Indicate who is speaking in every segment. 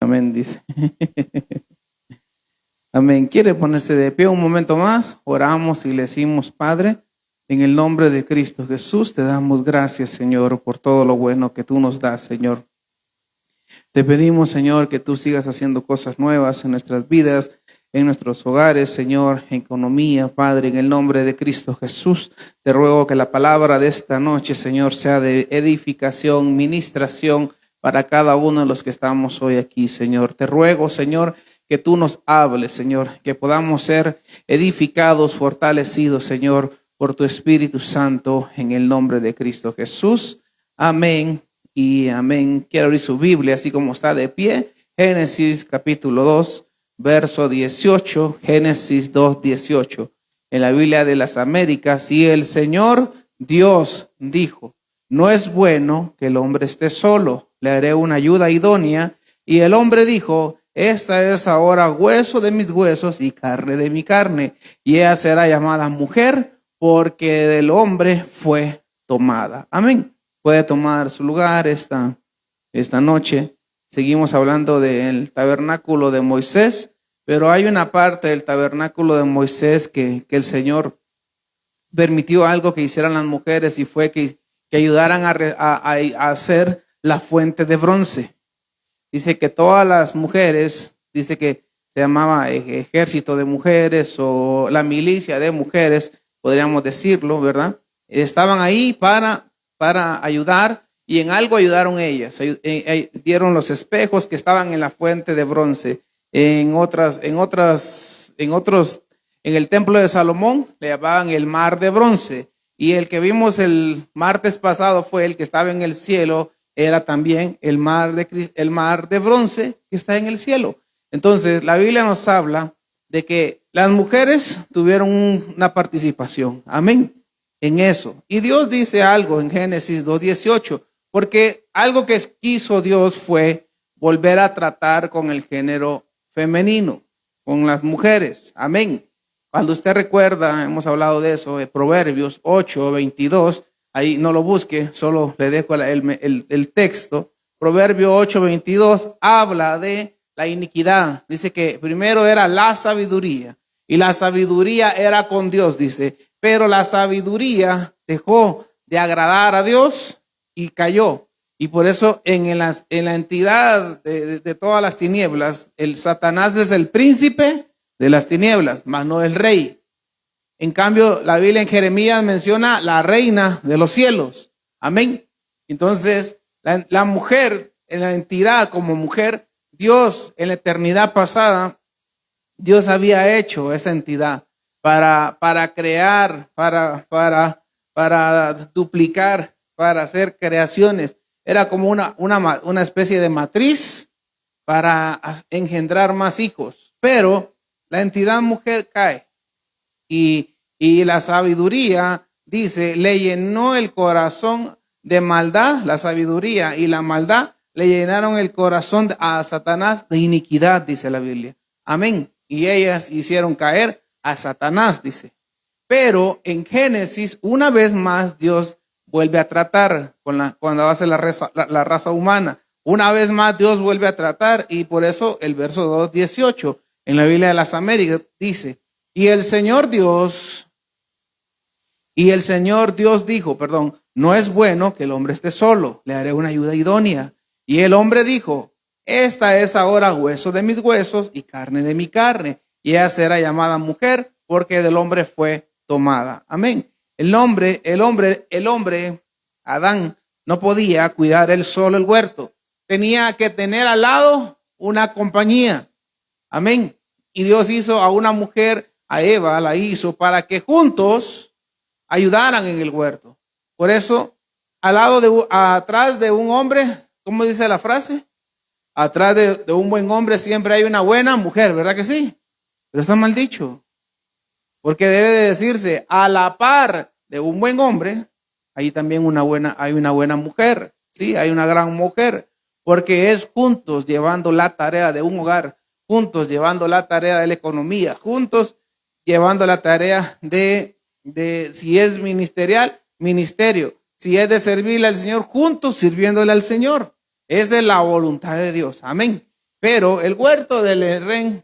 Speaker 1: amén, dice. Amén. ¿Quiere ponerse de pie un momento más? Oramos y le decimos, Padre, en el nombre de Cristo Jesús, te damos gracias, Señor, por todo lo bueno que tú nos das, Señor. Te pedimos, Señor, que tú sigas haciendo cosas nuevas en nuestras vidas, en nuestros hogares, Señor, en economía, Padre, en el nombre de Cristo Jesús. Te ruego que la palabra de esta noche, Señor, sea de edificación, ministración para cada uno de los que estamos hoy aquí, Señor. Te ruego, Señor, que tú nos hables, Señor, que podamos ser edificados, fortalecidos, Señor, por tu Espíritu Santo, en el nombre de Cristo Jesús. Amén y amén. Quiero abrir su Biblia, así como está de pie. Génesis capítulo 2, verso 18. Génesis 2, 18. En la Biblia de las Américas. Y el Señor Dios dijo, no es bueno que el hombre esté solo, le haré una ayuda idónea. Y el hombre dijo, esta es ahora hueso de mis huesos y carne de mi carne, y ella será llamada mujer, porque del hombre fue tomada. Amén. Puede tomar su lugar esta noche. Seguimos hablando del tabernáculo de Moisés, pero hay una parte del tabernáculo de Moisés que el Señor permitió algo que hicieran las mujeres, y fue que ayudaran a hacer la fuente de bronce. Dice que todas las mujeres, dice que se llamaba ejército de mujeres o la milicia de mujeres, podríamos decirlo, ¿verdad? Estaban ahí para ayudar, y en algo ayudaron ellas. Dieron los espejos que estaban en la fuente de bronce. En el templo de Salomón le llamaban el mar de bronce. Y el que vimos el martes pasado fue el que estaba en el cielo, era también el mar de bronce que está en el cielo. Entonces, la Biblia nos habla de que las mujeres tuvieron una participación, amén, en eso. Y Dios dice algo en Génesis 2:18, porque algo que quiso Dios fue volver a tratar con el género femenino, con las mujeres, amén. Cuando usted recuerda, hemos hablado de eso, de Proverbios 8:22, ahí no lo busque, solo le dejo el texto. Proverbio 8:22 habla de la iniquidad. Dice que primero era la sabiduría, y la sabiduría era con Dios, dice. Pero la sabiduría dejó de agradar a Dios y cayó. Y por eso en la entidad de todas las tinieblas, el Satanás es el príncipe de las tinieblas, mas no el rey. En cambio, la Biblia en Jeremías menciona la reina de los cielos. Amén. Entonces, la mujer, en la entidad como mujer, Dios en la eternidad pasada, Dios había hecho esa entidad para crear, para duplicar, para hacer creaciones. Era como una especie de matriz para engendrar más hijos. Pero la entidad mujer cae. Y la sabiduría, dice, le llenó el corazón de maldad, la sabiduría y la maldad le llenaron el corazón a Satanás de iniquidad, dice la Biblia. Amén. Y ellas hicieron caer a Satanás, dice. Pero en Génesis, una vez más, Dios vuelve a tratar cuando hace la raza humana. Una vez más, Dios vuelve a tratar, y por eso el verso 2:18 en la Biblia de las Américas dice, Y el Señor Dios dijo, no es bueno que el hombre esté solo, le haré una ayuda idónea. Y el hombre dijo, esta es ahora hueso de mis huesos y carne de mi carne, y ella será llamada mujer, porque del hombre fue tomada. Amén. El hombre, Adán, no podía cuidar él solo el huerto. Tenía que tener al lado una compañía. Amén. Y Dios hizo a una mujer, a Eva la hizo para que juntos ayudaran en el huerto. Por eso, atrás de un hombre, ¿cómo dice la frase? Atrás de un buen hombre siempre hay una buena mujer, ¿verdad que sí? Pero está mal dicho. Porque debe de decirse, a la par de un buen hombre, hay también hay una buena mujer, ¿sí? Hay una gran mujer, porque es juntos llevando la tarea de un hogar, juntos llevando la tarea de la economía, juntos llevando la tarea de si es ministerial, ministerio, si es de servirle al Señor, juntos sirviéndole al Señor. Esa es la voluntad de Dios. Amén. Pero el huerto del Edén,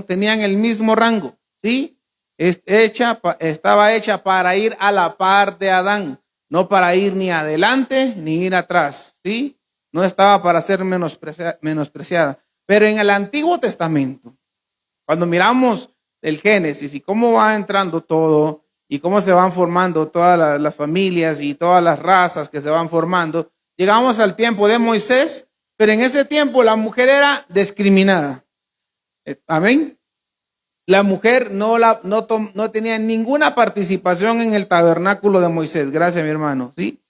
Speaker 1: tenían el mismo rango, ¿sí? Estaba hecha para ir a la par de Adán, no para ir ni adelante ni ir atrás, ¿sí? No estaba para ser menospreciada. Pero en el Antiguo Testamento, cuando miramos el Génesis y cómo va entrando todo y cómo se van formando todas las familias y todas las razas que se van formando, llegamos al tiempo de Moisés, pero en ese tiempo la mujer era discriminada. Amén. La mujer no tenía ninguna participación en el tabernáculo de Moisés. Gracias, mi hermano. ¿Sí?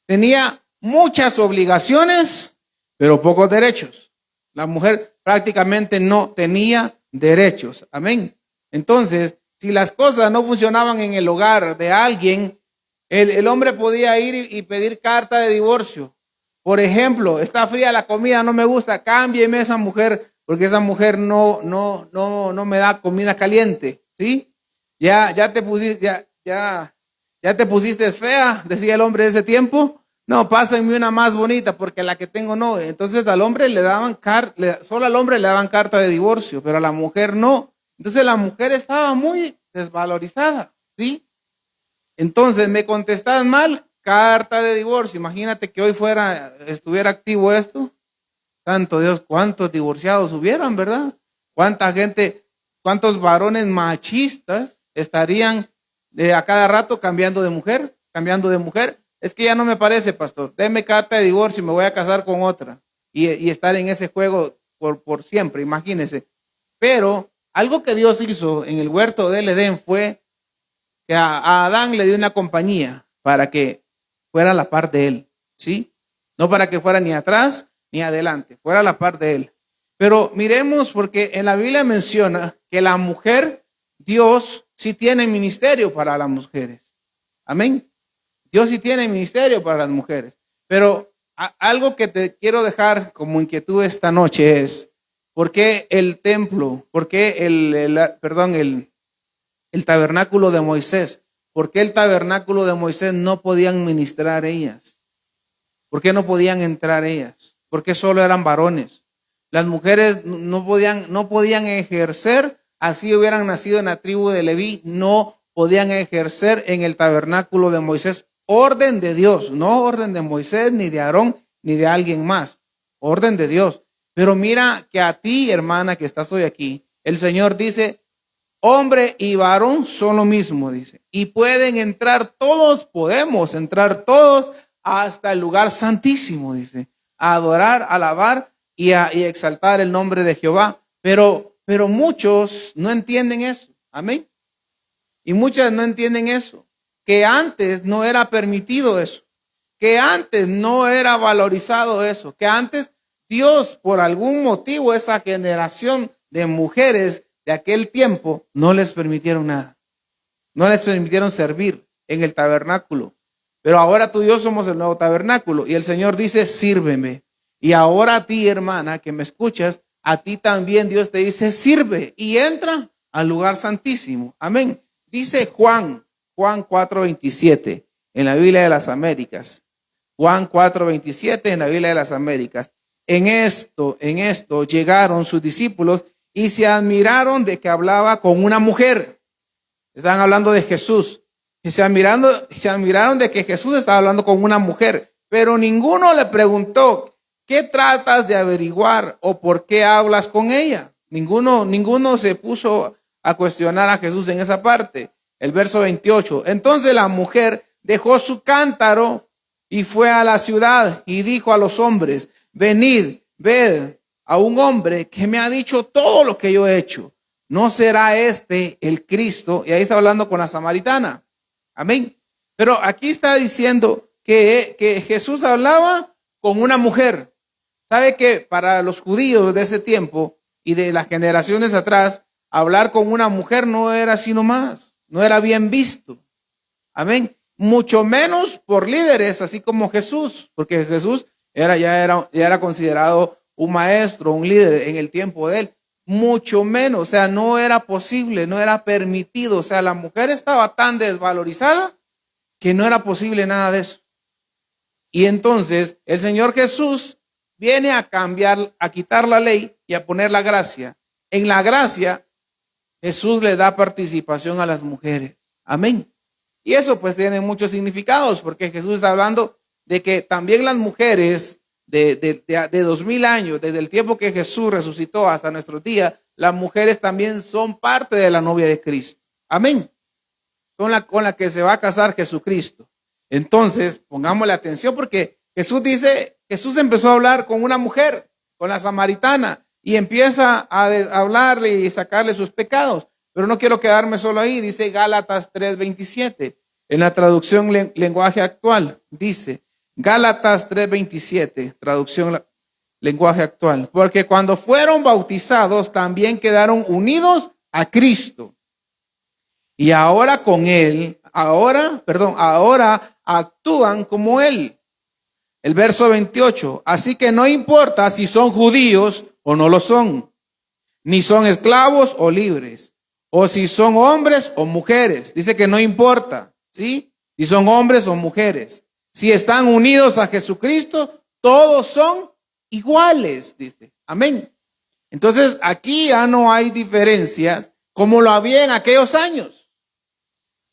Speaker 1: Tenía muchas obligaciones, pero pocos derechos. La mujer prácticamente no tenía derechos. Amén. Entonces, si las cosas no funcionaban en el hogar de alguien, el hombre podía ir y pedir carta de divorcio. Por ejemplo, está fría la comida, no me gusta, cámbieme esa mujer, porque esa mujer no me da comida caliente, ¿sí? Ya te pusiste fea, decía el hombre de ese tiempo. No, pásenme una más bonita, porque la que tengo no. Entonces al hombre solo al hombre le daban carta de divorcio, pero a la mujer no. Entonces la mujer estaba muy desvalorizada, ¿sí? Entonces me contestas mal, carta de divorcio. Imagínate que hoy estuviera activo esto. Santo Dios, cuántos divorciados hubieran, ¿verdad? Cuánta gente, cuántos varones machistas estarían a cada rato cambiando de mujer. Es que ya no me parece, pastor. Deme carta de divorcio y me voy a casar con otra. Y estar en ese juego por siempre, imagínense. Pero algo que Dios hizo en el huerto del Edén fue que a Adán le dio una compañía para que fuera a la par de él, ¿sí? No para que fuera ni atrás ni adelante, fuera a la par de él. Pero miremos, porque en la Biblia menciona que la mujer, Dios sí tiene ministerio para las mujeres. Amén. Dios sí tiene ministerio para las mujeres. Pero algo que te quiero dejar como inquietud esta noche es, ¿por qué el templo, por qué el tabernáculo de Moisés? ¿Por qué el tabernáculo de Moisés no podían ministrar ellas? ¿Por qué no podían entrar ellas? ¿Por qué solo eran varones? Las mujeres no podían ejercer, así hubieran nacido en la tribu de Leví, no podían ejercer en el tabernáculo de Moisés. Orden de Dios, no orden de Moisés, ni de Aarón, ni de alguien más. Orden de Dios. Pero mira que a ti, hermana, que estás hoy aquí, el Señor dice, hombre y varón son lo mismo, dice. Y pueden entrar todos, podemos entrar todos hasta el lugar santísimo, dice. A adorar, alabar y exaltar el nombre de Jehová. Pero muchos no entienden eso. Amén. Y muchas no entienden eso. Que antes no era permitido eso. Que antes no era valorizado eso. Que antes Dios, por algún motivo, esa generación de mujeres de aquel tiempo, no les permitieron nada. No les permitieron servir en el tabernáculo. Pero ahora tú y yo somos el nuevo tabernáculo. Y el Señor dice, sírveme. Y ahora a ti, hermana, que me escuchas, a ti también Dios te dice, sirve y entra al lugar santísimo. Amén. Dice Juan 4:27 en la Biblia de las Américas. Juan 4:27 en la Biblia de las Américas. En esto llegaron sus discípulos y se admiraron de que hablaba con una mujer. Están hablando de Jesús. Y se admiraron de que Jesús estaba hablando con una mujer. Pero ninguno le preguntó, ¿qué tratas de averiguar o por qué hablas con ella? Ninguno se puso a cuestionar a Jesús en esa parte. El verso 28. Entonces la mujer dejó su cántaro y fue a la ciudad y dijo a los hombres, venid, ved a un hombre que me ha dicho todo lo que yo he hecho. ¿No será este el Cristo? Y ahí está hablando con la samaritana. Amén. Pero aquí está diciendo que Jesús hablaba con una mujer. ¿Sabe que para los judíos de ese tiempo y de las generaciones atrás, hablar con una mujer no era así nomás, no era bien visto? Amén. Mucho menos por líderes, así como Jesús, porque Jesús ya era considerado un maestro, un líder en el tiempo de él. Mucho menos, o sea, no era posible, no era permitido. O sea, la mujer estaba tan desvalorizada que no era posible nada de eso. Y entonces el Señor Jesús viene a cambiar, a quitar la ley y a poner la gracia. En la gracia, Jesús le da participación a las mujeres. Amén. Y eso pues tiene muchos significados, porque Jesús está hablando de que también las mujeres de 2000 años, desde el tiempo que Jesús resucitó hasta nuestros días, las mujeres también son parte de la novia de Cristo. Amén. Con la que se va a casar Jesucristo. Entonces, pongámosle atención porque Jesús empezó a hablar con una mujer, con la samaritana, y empieza a hablarle y sacarle sus pecados. Pero no quiero quedarme solo ahí, dice Gálatas 3:27, en la traducción lenguaje actual, dice Gálatas 3:27, traducción lenguaje actual, porque cuando fueron bautizados también quedaron unidos a Cristo. Y ahora con él, ahora actúan como él. El verso 28, así que no importa si son judíos o no lo son, ni son esclavos o libres, o si son hombres o mujeres. Dice que no importa, ¿sí? Si son hombres o mujeres. Si están unidos a Jesucristo, todos son iguales, dice. Amén. Entonces, aquí ya no hay diferencias como lo había en aquellos años.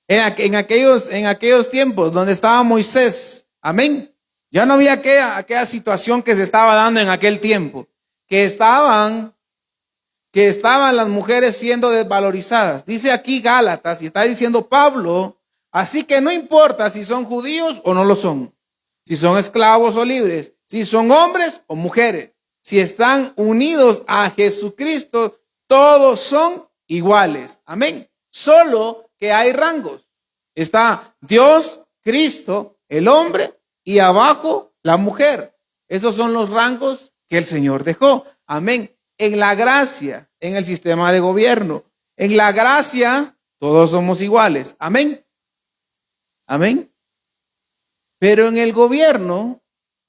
Speaker 1: En aquellos tiempos donde estaba Moisés. Amén. Ya no había aquella situación que se estaba dando en aquel tiempo. Que estaban las mujeres siendo desvalorizadas. Dice aquí Gálatas y está diciendo Pablo, así que no importa si son judíos o no lo son. Si son esclavos o libres. Si son hombres o mujeres. Si están unidos a Jesucristo, todos son iguales. Amén. Solo que hay rangos. Está Dios, Cristo, el hombre y abajo la mujer. Esos son los rangos que el Señor dejó. Amén. En la gracia, en el sistema de gobierno, en la gracia todos somos iguales. Amén. Amén. Pero en el gobierno,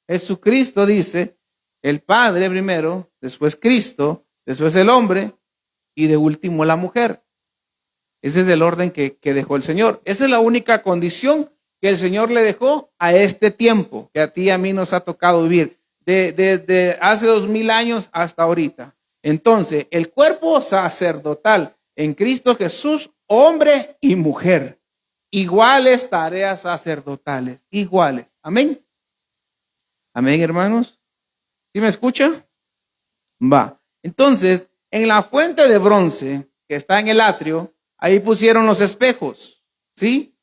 Speaker 1: Jesucristo dice, el Padre primero, después Cristo, después el hombre y de último la mujer. Ese es el orden que dejó el Señor. Esa es la única condición que el Señor le dejó a este tiempo, que a ti y a mí nos ha tocado vivir, desde hace 2000 años hasta ahorita. Entonces, el cuerpo sacerdotal en Cristo Jesús, hombre y mujer, iguales tareas sacerdotales, iguales. Amén. Amén, hermanos. ¿Sí me escucha? Va. Entonces, en la fuente de bronce que está en el atrio, ahí pusieron los espejos, ¿sí?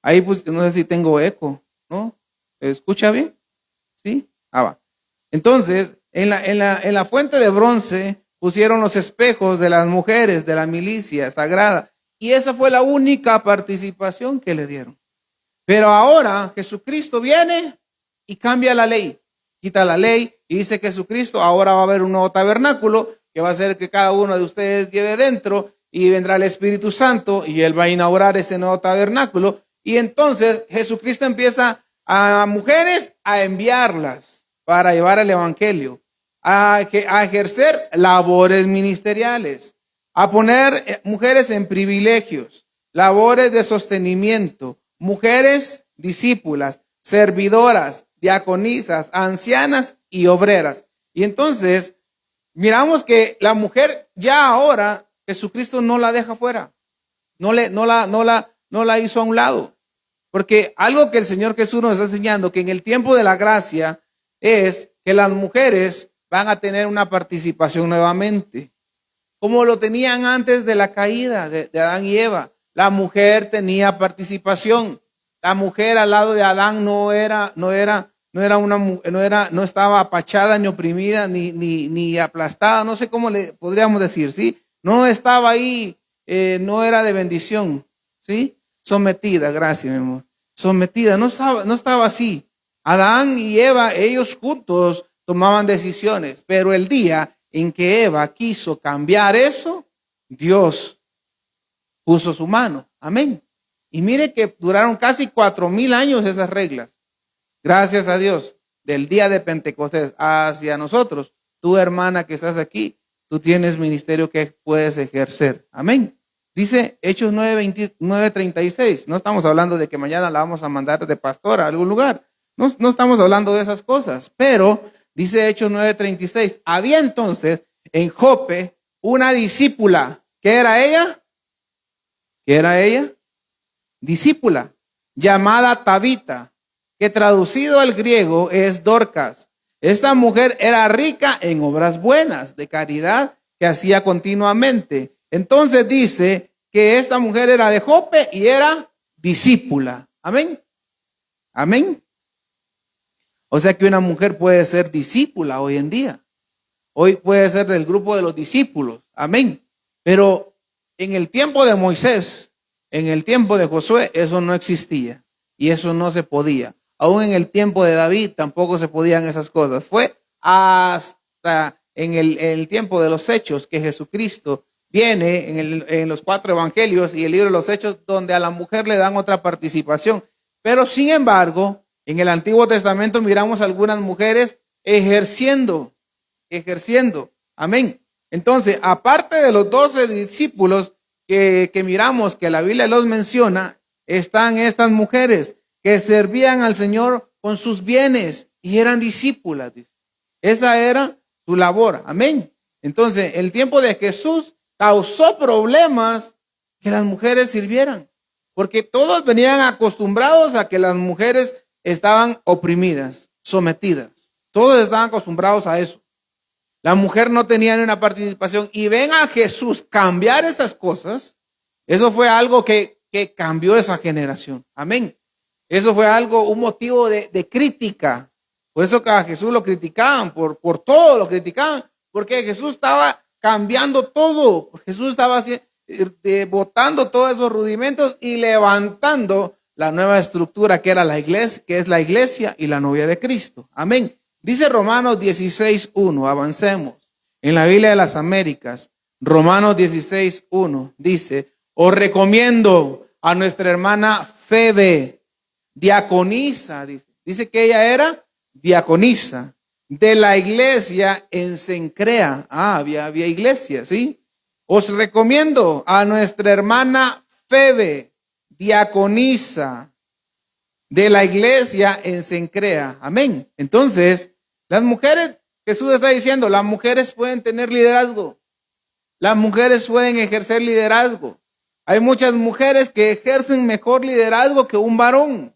Speaker 1: Ahí no sé si tengo eco, ¿no? ¿Escucha bien? ¿Sí? Va. Entonces, en la fuente de bronce pusieron los espejos de las mujeres de la milicia sagrada. Y esa fue la única participación que le dieron. Pero ahora Jesucristo viene y cambia la ley. Quita la ley y dice Jesucristo, ahora va a haber un nuevo tabernáculo que va a ser que cada uno de ustedes lleve dentro. Y vendrá el Espíritu Santo y Él va a inaugurar ese nuevo tabernáculo. Y entonces Jesucristo empieza a mujeres a enviarlas para llevar el evangelio, a ejercer labores ministeriales, a poner mujeres en privilegios, labores de sostenimiento, mujeres discípulas, servidoras, diaconisas, ancianas y obreras. Y entonces miramos que la mujer ya ahora Jesucristo no la deja fuera, no la hizo a un lado, porque algo que el Señor Jesús nos está enseñando, que en el tiempo de la gracia, es que las mujeres van a tener una participación nuevamente, como lo tenían antes de la caída de Adán y Eva. La mujer tenía participación, la mujer al lado de Adán no estaba apachada ni oprimida ni aplastada, no sé cómo le podríamos decir, ¿sí? No estaba ahí, no era de bendición, ¿sí? Sometida, gracias, mi amor. Sometida, no estaba así. Adán y Eva, ellos juntos tomaban decisiones, pero el día en que Eva quiso cambiar eso, Dios puso su mano. Amén. Y mire que duraron casi 4000 años esas reglas. Gracias a Dios, del día de Pentecostés hacia nosotros, tu hermana que estás aquí, tú tienes ministerio que puedes ejercer. Amén. Dice Hechos 9:36. No estamos hablando de que mañana la vamos a mandar de pastora a algún lugar. No estamos hablando de esas cosas. Pero Dice Hechos 9:36. Había entonces en Jope una discípula. ¿Qué era ella? ¿Qué era ella? Discípula, llamada Tabita, que traducido al griego es Dorcas. Esta mujer era rica en obras buenas de caridad que hacía continuamente. Entonces dice que esta mujer era de Jope y era discípula. Amén. Amén. O sea que una mujer puede ser discípula hoy en día. Hoy puede ser del grupo de los discípulos. Amén. Pero en el tiempo de Moisés, en el tiempo de Josué, eso no existía y eso no se podía. Aún en el tiempo de David tampoco se podían esas cosas. Fue hasta en el tiempo de los Hechos que Jesucristo viene en los 4 evangelios y el libro de los Hechos, donde a la mujer le dan otra participación. Pero sin embargo, en el Antiguo Testamento miramos algunas mujeres ejerciendo. Amén. Entonces, aparte de los 12 discípulos que miramos que la Biblia los menciona, están estas mujeres que servían al Señor con sus bienes y eran discípulas. Esa era su labor. Amén. Entonces, el tiempo de Jesús causó problemas que las mujeres sirvieran, porque todos venían acostumbrados a que las mujeres estaban oprimidas, sometidas. Todos estaban acostumbrados a eso. La mujer no tenía ni una participación y ven a Jesús cambiar estas cosas. Eso fue algo que cambió esa generación. Amén. Eso fue algo, un motivo de crítica. Por eso que a Jesús lo criticaban, por todo lo criticaban, porque Jesús estaba cambiando todo. Jesús estaba botando todos esos rudimentos y levantando la nueva estructura que era la iglesia, que es la iglesia y la novia de Cristo. Amén. Dice Romanos 16:1, avancemos. En la Biblia de las Américas, Romanos 16:1 dice, os recomiendo a nuestra hermana Febe, diaconisa, dice que ella era diaconisa de la iglesia en Cencrea. Había iglesia, ¿sí? Os recomiendo a nuestra hermana Febe, diaconisa de la iglesia en Cencrea. Amén. Entonces, las mujeres, Jesús está diciendo, las mujeres pueden tener liderazgo. Las mujeres pueden ejercer liderazgo. Hay muchas mujeres que ejercen mejor liderazgo que un varón,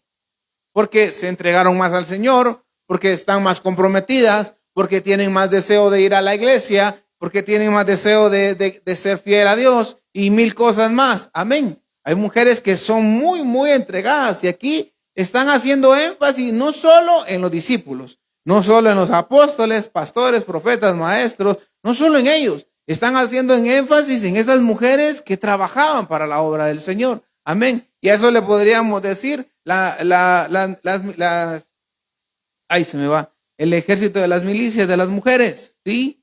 Speaker 1: porque se entregaron más al Señor, porque están más comprometidas, porque tienen más deseo de ir a la iglesia, porque tienen más deseo de ser fiel a Dios y mil cosas más. Amén. Hay mujeres que son muy, muy entregadas y aquí están haciendo énfasis no solo en los discípulos, no solo en los apóstoles, pastores, profetas, maestros, no solo en ellos. Están haciendo énfasis en esas mujeres que trabajaban para la obra del Señor. Amén. Y a eso le podríamos decir ahí se me va, el ejército de las milicias de las mujeres, ¿sí?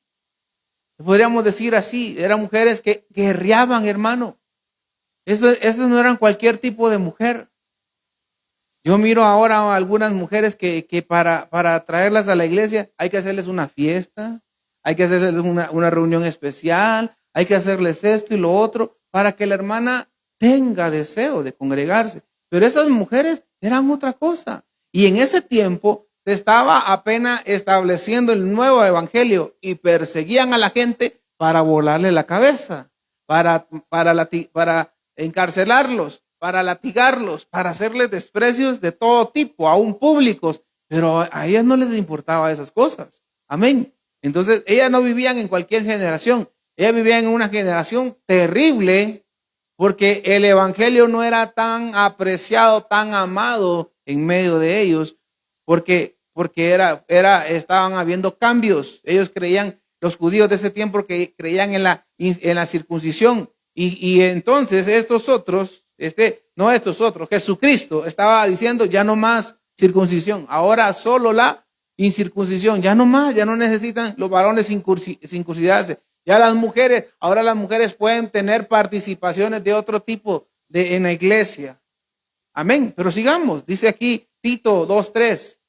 Speaker 1: Podríamos decir así, eran mujeres que guerreaban, hermano. Esas no eran cualquier tipo de mujer. Yo miro ahora a algunas mujeres que para traerlas a la iglesia hay que hacerles una fiesta, hay que hacerles una reunión especial, hay que hacerles esto y lo otro para que la hermana tenga deseo de congregarse. Pero esas mujeres eran otra cosa. Y en ese tiempo se estaba apenas estableciendo el nuevo evangelio y perseguían a la gente para volarle la cabeza, para encarcelarlos, para latigarlos, para hacerles desprecios de todo tipo, aún públicos, pero a ellas no les importaba esas cosas. Amén. Entonces, ellas no vivían en cualquier generación, ellas vivían en una generación terrible, porque el evangelio no era tan apreciado, tan amado en medio de ellos, porque estaban habiendo cambios. Ellos creían, los judíos de ese tiempo que creían en la circuncisión, y entonces Jesucristo estaba diciendo ya no más circuncisión, ahora solo la incircuncisión, ya no más, ya no necesitan los varones circuncidarse. Ya ahora las mujeres pueden tener participaciones de otro tipo en la iglesia. Amén. Pero sigamos, dice aquí Tito 2:3.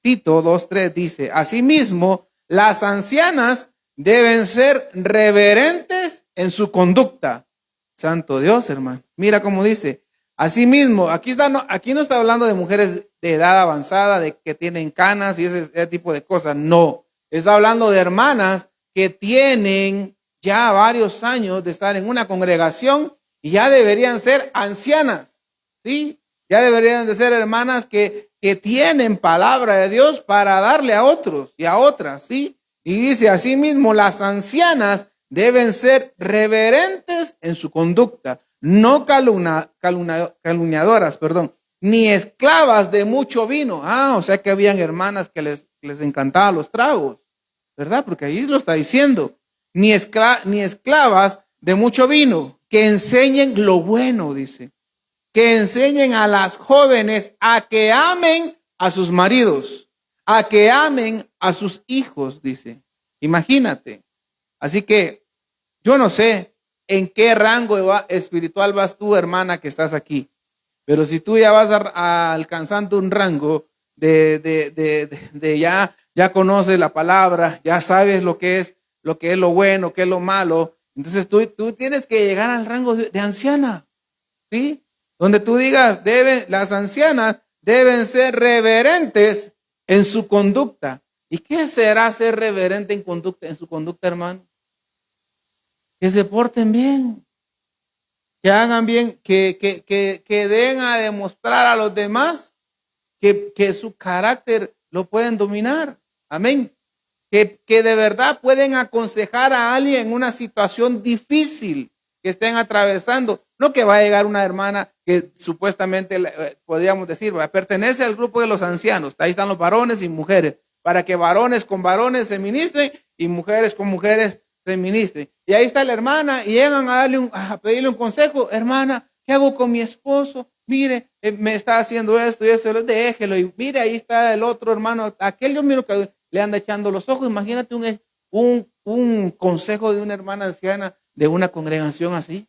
Speaker 1: Tito 2:3 dice, asimismo, las ancianas deben ser reverentes en su conducta. Santo Dios, hermano. Mira cómo dice. Asimismo, aquí no está hablando de mujeres de edad avanzada, de que tienen canas y ese tipo de cosas. No, está hablando de hermanas que tienen ya varios años de estar en una congregación y ya deberían ser ancianas, ¿sí? Ya deberían de ser hermanas que tienen palabra de Dios para darle a otros y a otras, ¿sí? Y dice asimismo, las ancianas deben ser reverentes en su conducta, no calumniadoras, ni esclavas de mucho vino. O sea que habían hermanas que les encantaban los tragos, ¿verdad? Porque ahí lo está diciendo. Ni esclavas de mucho vino, que enseñen lo bueno, dice. Que enseñen a las jóvenes a que amen a sus maridos, a que amen a sus hijos, dice. Imagínate. Así que yo no sé en qué rango espiritual vas tú, hermana, que estás aquí. Pero si tú ya vas alcanzando un rango de ya conoces la palabra, ya sabes lo que es lo bueno, qué es lo malo, entonces tú tienes que llegar al rango de anciana, ¿sí? Donde tú digas, las ancianas deben ser reverentes en su conducta. ¿Y qué será ser reverente en su conducta, hermano? Que se porten bien, que hagan bien, que den a demostrar a los demás que su carácter lo pueden dominar. Amén. Que de verdad pueden aconsejar a alguien en una situación difícil que estén atravesando. No que va a llegar una hermana que supuestamente podríamos decir, pertenece al grupo de los ancianos. Ahí están los varones y mujeres, para que varones con varones se ministren y mujeres con mujeres se ministren. Y ahí está la hermana y llegan a pedirle un consejo. Hermana, ¿qué hago con mi esposo? Mire, me está haciendo esto y eso, déjelo. Y mire, ahí está el otro hermano, aquel yo miro que le anda echando los ojos. Imagínate un consejo de una hermana anciana de una congregación así,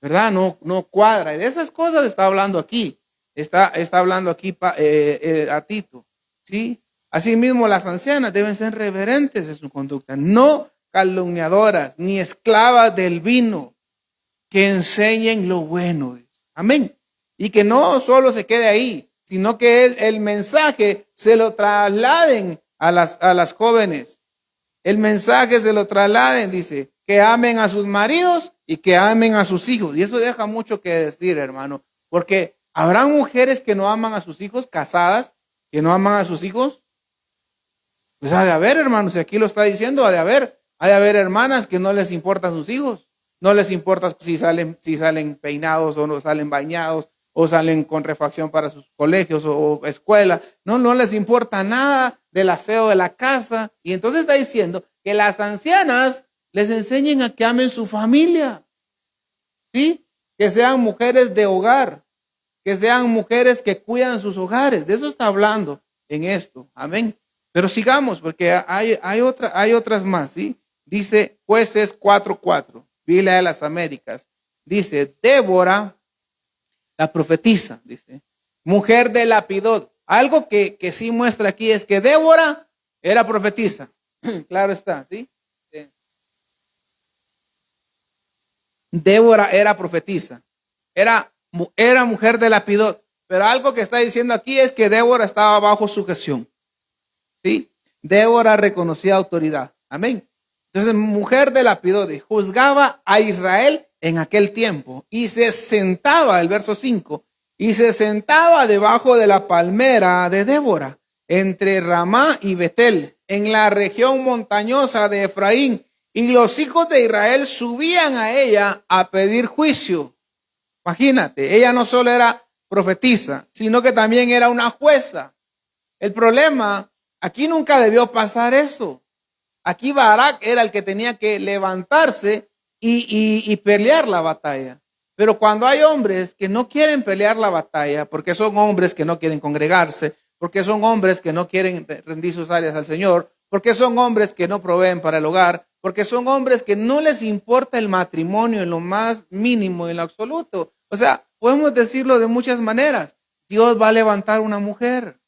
Speaker 1: ¿verdad? No cuadra. Y de esas cosas está hablando aquí. Está hablando aquí a Tito, ¿sí? Asimismo, las ancianas deben ser reverentes en su conducta, no calumniadoras, ni esclavas del vino, que enseñen lo bueno. Amén. Y que no solo se quede ahí, sino que el mensaje se lo trasladen a las jóvenes. El mensaje se lo trasladen, dice, que amen a sus maridos y que amen a sus hijos. Y eso deja mucho que decir, hermano, porque habrá mujeres que no aman a sus hijos, casadas, que no aman a sus hijos. Pues ha de haber, hermanos, si aquí lo está diciendo, ha de haber hermanas que no les importan sus hijos, no les importa si salen peinados o no salen bañados o salen con refacción para sus colegios o escuela, no les importa nada del aseo de la casa. Y entonces está diciendo que las ancianas les enseñen a que amen su familia, ¿sí? Que sean mujeres de hogar, que sean mujeres que cuidan sus hogares. De eso está hablando en esto, amén. Pero sigamos, porque hay otras más, ¿sí? Dice Jueces 4:4, Biblia de las Américas. Dice, Débora, la profetisa, dice, mujer de Lapidot. Algo que sí muestra aquí es que Débora era profetisa. Claro está, ¿sí? Débora era profetisa. Era mujer de Lapidot. Pero algo que está diciendo aquí es que Débora estaba bajo sujeción. ¿Sí? Débora reconocía autoridad. Amén. Entonces, mujer de Lapidot juzgaba a Israel en aquel tiempo y se sentaba, el verso 5, y se sentaba debajo de la palmera de Débora, entre Ramá y Betel, en la región montañosa de Efraín, y los hijos de Israel subían a ella a pedir juicio. Imagínate, ella no solo era profetisa, sino que también era una jueza. El problema, aquí nunca debió pasar eso. Aquí Barak era el que tenía que levantarse y pelear la batalla. Pero cuando hay hombres que no quieren pelear la batalla, porque son hombres que no quieren congregarse, porque son hombres que no quieren rendir sus áreas al Señor, porque son hombres que no proveen para el hogar, porque son hombres que no les importa el matrimonio en lo más mínimo, en lo absoluto. O sea, podemos decirlo de muchas maneras. Dios va a levantar una mujer.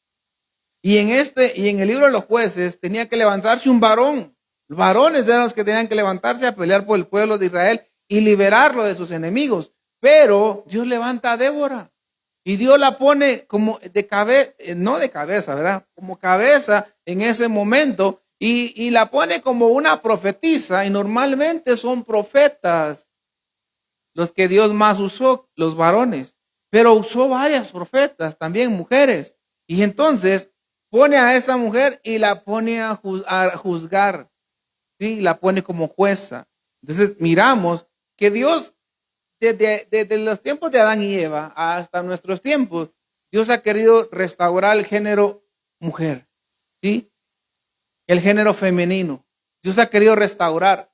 Speaker 1: Y en el libro de los jueces tenía que levantarse un varón. Los varones eran los que tenían que levantarse a pelear por el pueblo de Israel y liberarlo de sus enemigos. Pero Dios levanta a Débora. Y Dios la pone como de cabeza, no de cabeza, ¿verdad? Como cabeza en ese momento y la pone como una profetisa y normalmente son profetas los que Dios más usó, los varones, pero usó varias profetas, también mujeres. Y entonces pone a esta mujer y la pone a juzgar, ¿sí? La pone como jueza. Entonces miramos que Dios, desde los tiempos de Adán y Eva hasta nuestros tiempos, Dios ha querido restaurar el género mujer, ¿sí? El género femenino. Dios ha querido restaurar.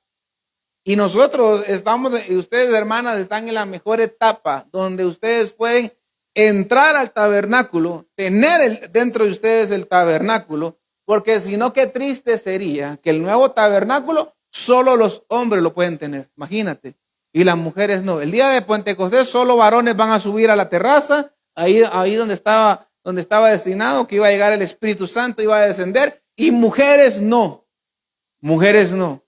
Speaker 1: Y nosotros estamos, y ustedes hermanas están en la mejor etapa donde ustedes pueden entrar al tabernáculo, tener dentro de ustedes el tabernáculo, porque si no, qué triste sería que el nuevo tabernáculo solo los hombres lo pueden tener, imagínate, y las mujeres no. El día de Pentecostés solo varones van a subir a la terraza, ahí donde estaba destinado que iba a llegar el Espíritu Santo, iba a descender, y mujeres no, mujeres no.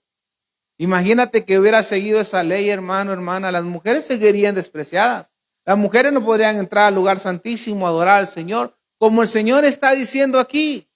Speaker 1: Imagínate que hubiera seguido esa ley, hermano, hermana, las mujeres seguirían despreciadas. Las mujeres no podrían entrar al lugar santísimo a adorar al Señor, como el Señor está diciendo aquí.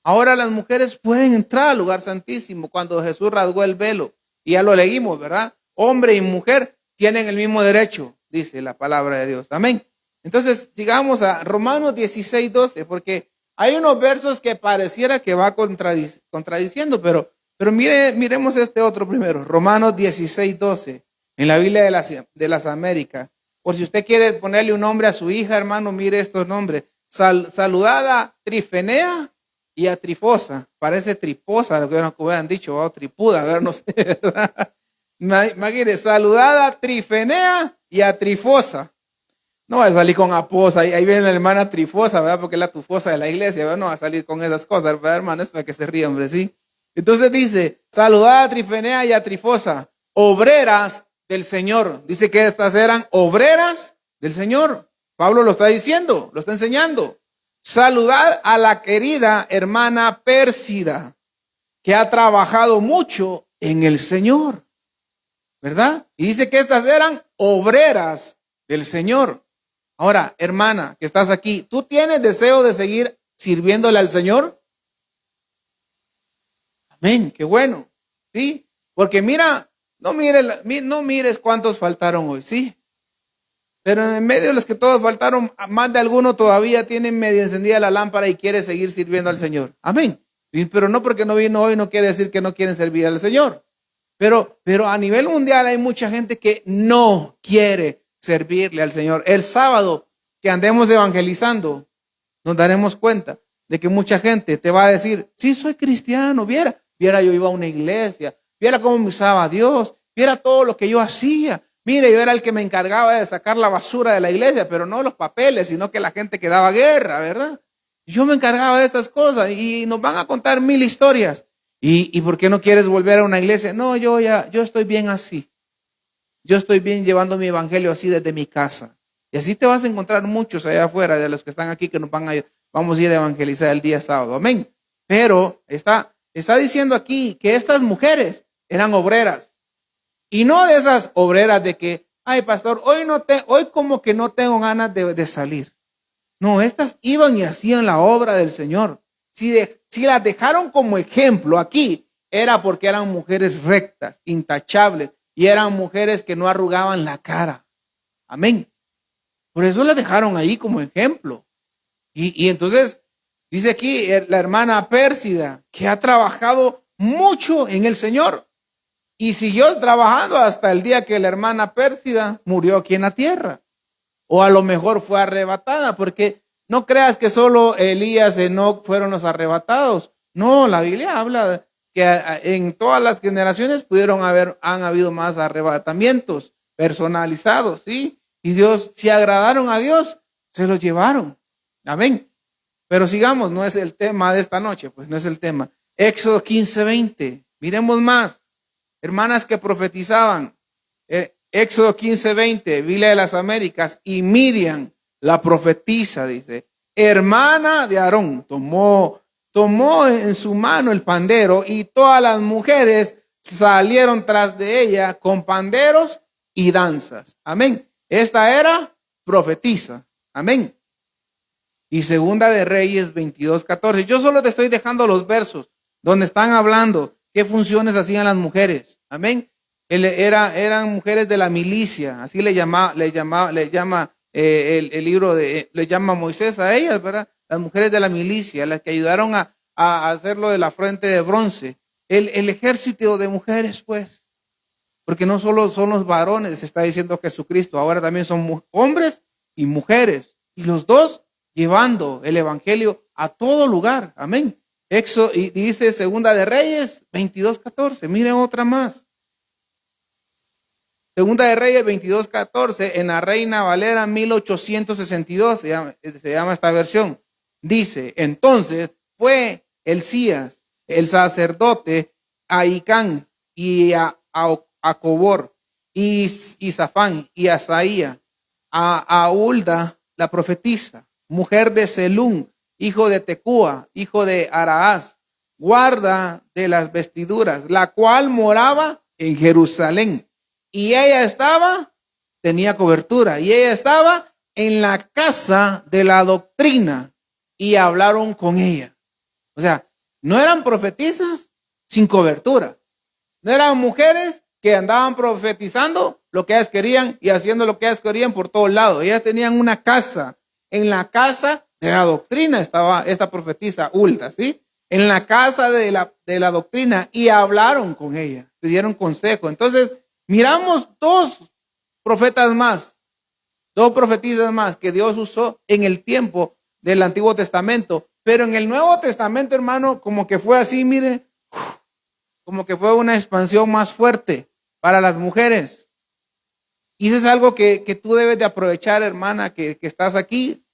Speaker 1: Ahora las mujeres pueden entrar al lugar santísimo cuando Jesús rasgó el velo. Y ya lo leímos, ¿verdad? Hombre y mujer tienen el mismo derecho, dice la palabra de Dios. Amén. Entonces, sigamos a Romanos 16:12, porque hay unos versos que pareciera que va contradiciendo, pero miremos este otro primero, Romanos 16:12, en la Biblia de las Américas. Por si usted quiere ponerle un nombre a su hija, hermano, mire estos nombres. Saludada Trifenea y a Trifosa. Parece triposa, lo que hubieran dicho, o tripuda, a ver, no sé. Imagínese, saludada Trifenea y a Trifosa. No va a salir con aposa, ahí viene la hermana Trifosa, ¿verdad? Porque es la tufosa de la iglesia, ¿verdad? No va a salir con esas cosas, ¿verdad, hermano? Es para que se ríe, hombre, ¿sí? Entonces dice, saludad a Trifenea y a Trifosa, obreras del Señor. Dice que estas eran obreras del Señor. Pablo lo está diciendo, lo está enseñando. Saludad a la querida hermana Pérsida, que ha trabajado mucho en el Señor, ¿verdad? Y dice que estas eran obreras del Señor. Ahora, hermana, que estás aquí, ¿tú tienes deseo de seguir sirviéndole al Señor? Amén, qué bueno, ¿sí? Porque mira, no mires cuántos faltaron hoy, ¿sí? Pero en medio de los que todos faltaron, más de alguno todavía tiene medio encendida la lámpara y quiere seguir sirviendo al Señor. Amén. Pero no porque no vino hoy no quiere decir que no quieren servir al Señor. Pero a nivel mundial hay mucha gente que no quiere servirle al Señor. El sábado que andemos evangelizando, nos daremos cuenta de que mucha gente te va a decir, sí, soy cristiano, viera yo iba a una iglesia, viera cómo me usaba a Dios, viera todo lo que yo hacía. Mire, yo era el que me encargaba de sacar la basura de la iglesia, pero no los papeles, sino que la gente que daba guerra, ¿verdad? Yo me encargaba de esas cosas y nos van a contar 1000 historias. ¿Y por qué no quieres volver a una iglesia? No, yo estoy bien así. Yo estoy bien llevando mi evangelio así desde mi casa. Y así te vas a encontrar muchos allá afuera de los que están aquí que nos vamos a ir a evangelizar el día sábado. Amén. Pero está diciendo aquí que estas mujeres eran obreras. Y no de esas obreras de que, ay, pastor, hoy como que no tengo ganas de salir. No, estas iban y hacían la obra del Señor. Si las dejaron como ejemplo aquí, era porque eran mujeres rectas, intachables, y eran mujeres que no arrugaban la cara. Amén. Por eso las dejaron ahí como ejemplo. Y entonces, dice aquí la hermana Pérsida, que ha trabajado mucho en el Señor. Y siguió trabajando hasta el día que la hermana Pérsida murió aquí en la tierra. O a lo mejor fue arrebatada, porque no creas que solo Elías y Enoc fueron los arrebatados. No, la Biblia habla que en todas las generaciones han habido más arrebatamientos personalizados, ¿sí? Y si agradaron a Dios, se los llevaron. Amén. Pero sigamos, no es el tema de esta noche, pues no es el tema. Éxodo 15:20. Miremos más. Hermanas que profetizaban, Éxodo 15:20, Biblia de las Américas, y Miriam, la profetisa, dice, hermana de Aarón, tomó en su mano el pandero y todas las mujeres salieron tras de ella con panderos y danzas. Amén. Esta era profetisa. Amén. Y Segunda de Reyes 22:14. Yo solo te estoy dejando los versos donde están hablando qué funciones hacían las mujeres. Amén. Eran mujeres de la milicia, así le llama el libro le llama Moisés a ellas, ¿verdad? Las mujeres de la milicia, las que ayudaron a hacerlo de la fuente de bronce. El ejército de mujeres, pues, porque no solo son los varones, está diciendo Jesucristo, ahora también son hombres y mujeres, y los dos llevando el evangelio a todo lugar. Amén. Y dice Segunda de Reyes 22:14. Miren otra más. Segunda de Reyes 22:14, en la Reina Valera 1862, se llama esta versión. Dice, entonces fue Elías, el sacerdote, a Icán y a Cobor, y Safán, y a Asaía, a Hulda, la profetisa, mujer de Selún, hijo de Tecúa, hijo de Araaz, guarda de las vestiduras, la cual moraba en Jerusalén. Y ella tenía cobertura, y ella estaba en la casa de la doctrina, y hablaron con ella. O sea, no eran profetisas sin cobertura. No eran mujeres que andaban profetizando lo que ellas querían y haciendo lo que ellas querían por todos lados. Ellas tenían una casa. En la casa de la doctrina estaba esta profetisa Hulda, ¿sí? En la casa de la doctrina, y hablaron con ella, pidieron consejo. Entonces, miramos dos profetas más, dos profetisas más que Dios usó en el tiempo del Antiguo Testamento. Pero en el Nuevo Testamento, hermano, como que fue así, mire, como que fue una expansión más fuerte para las mujeres. Y eso es algo que tú debes de aprovechar, hermana, que estás aquí,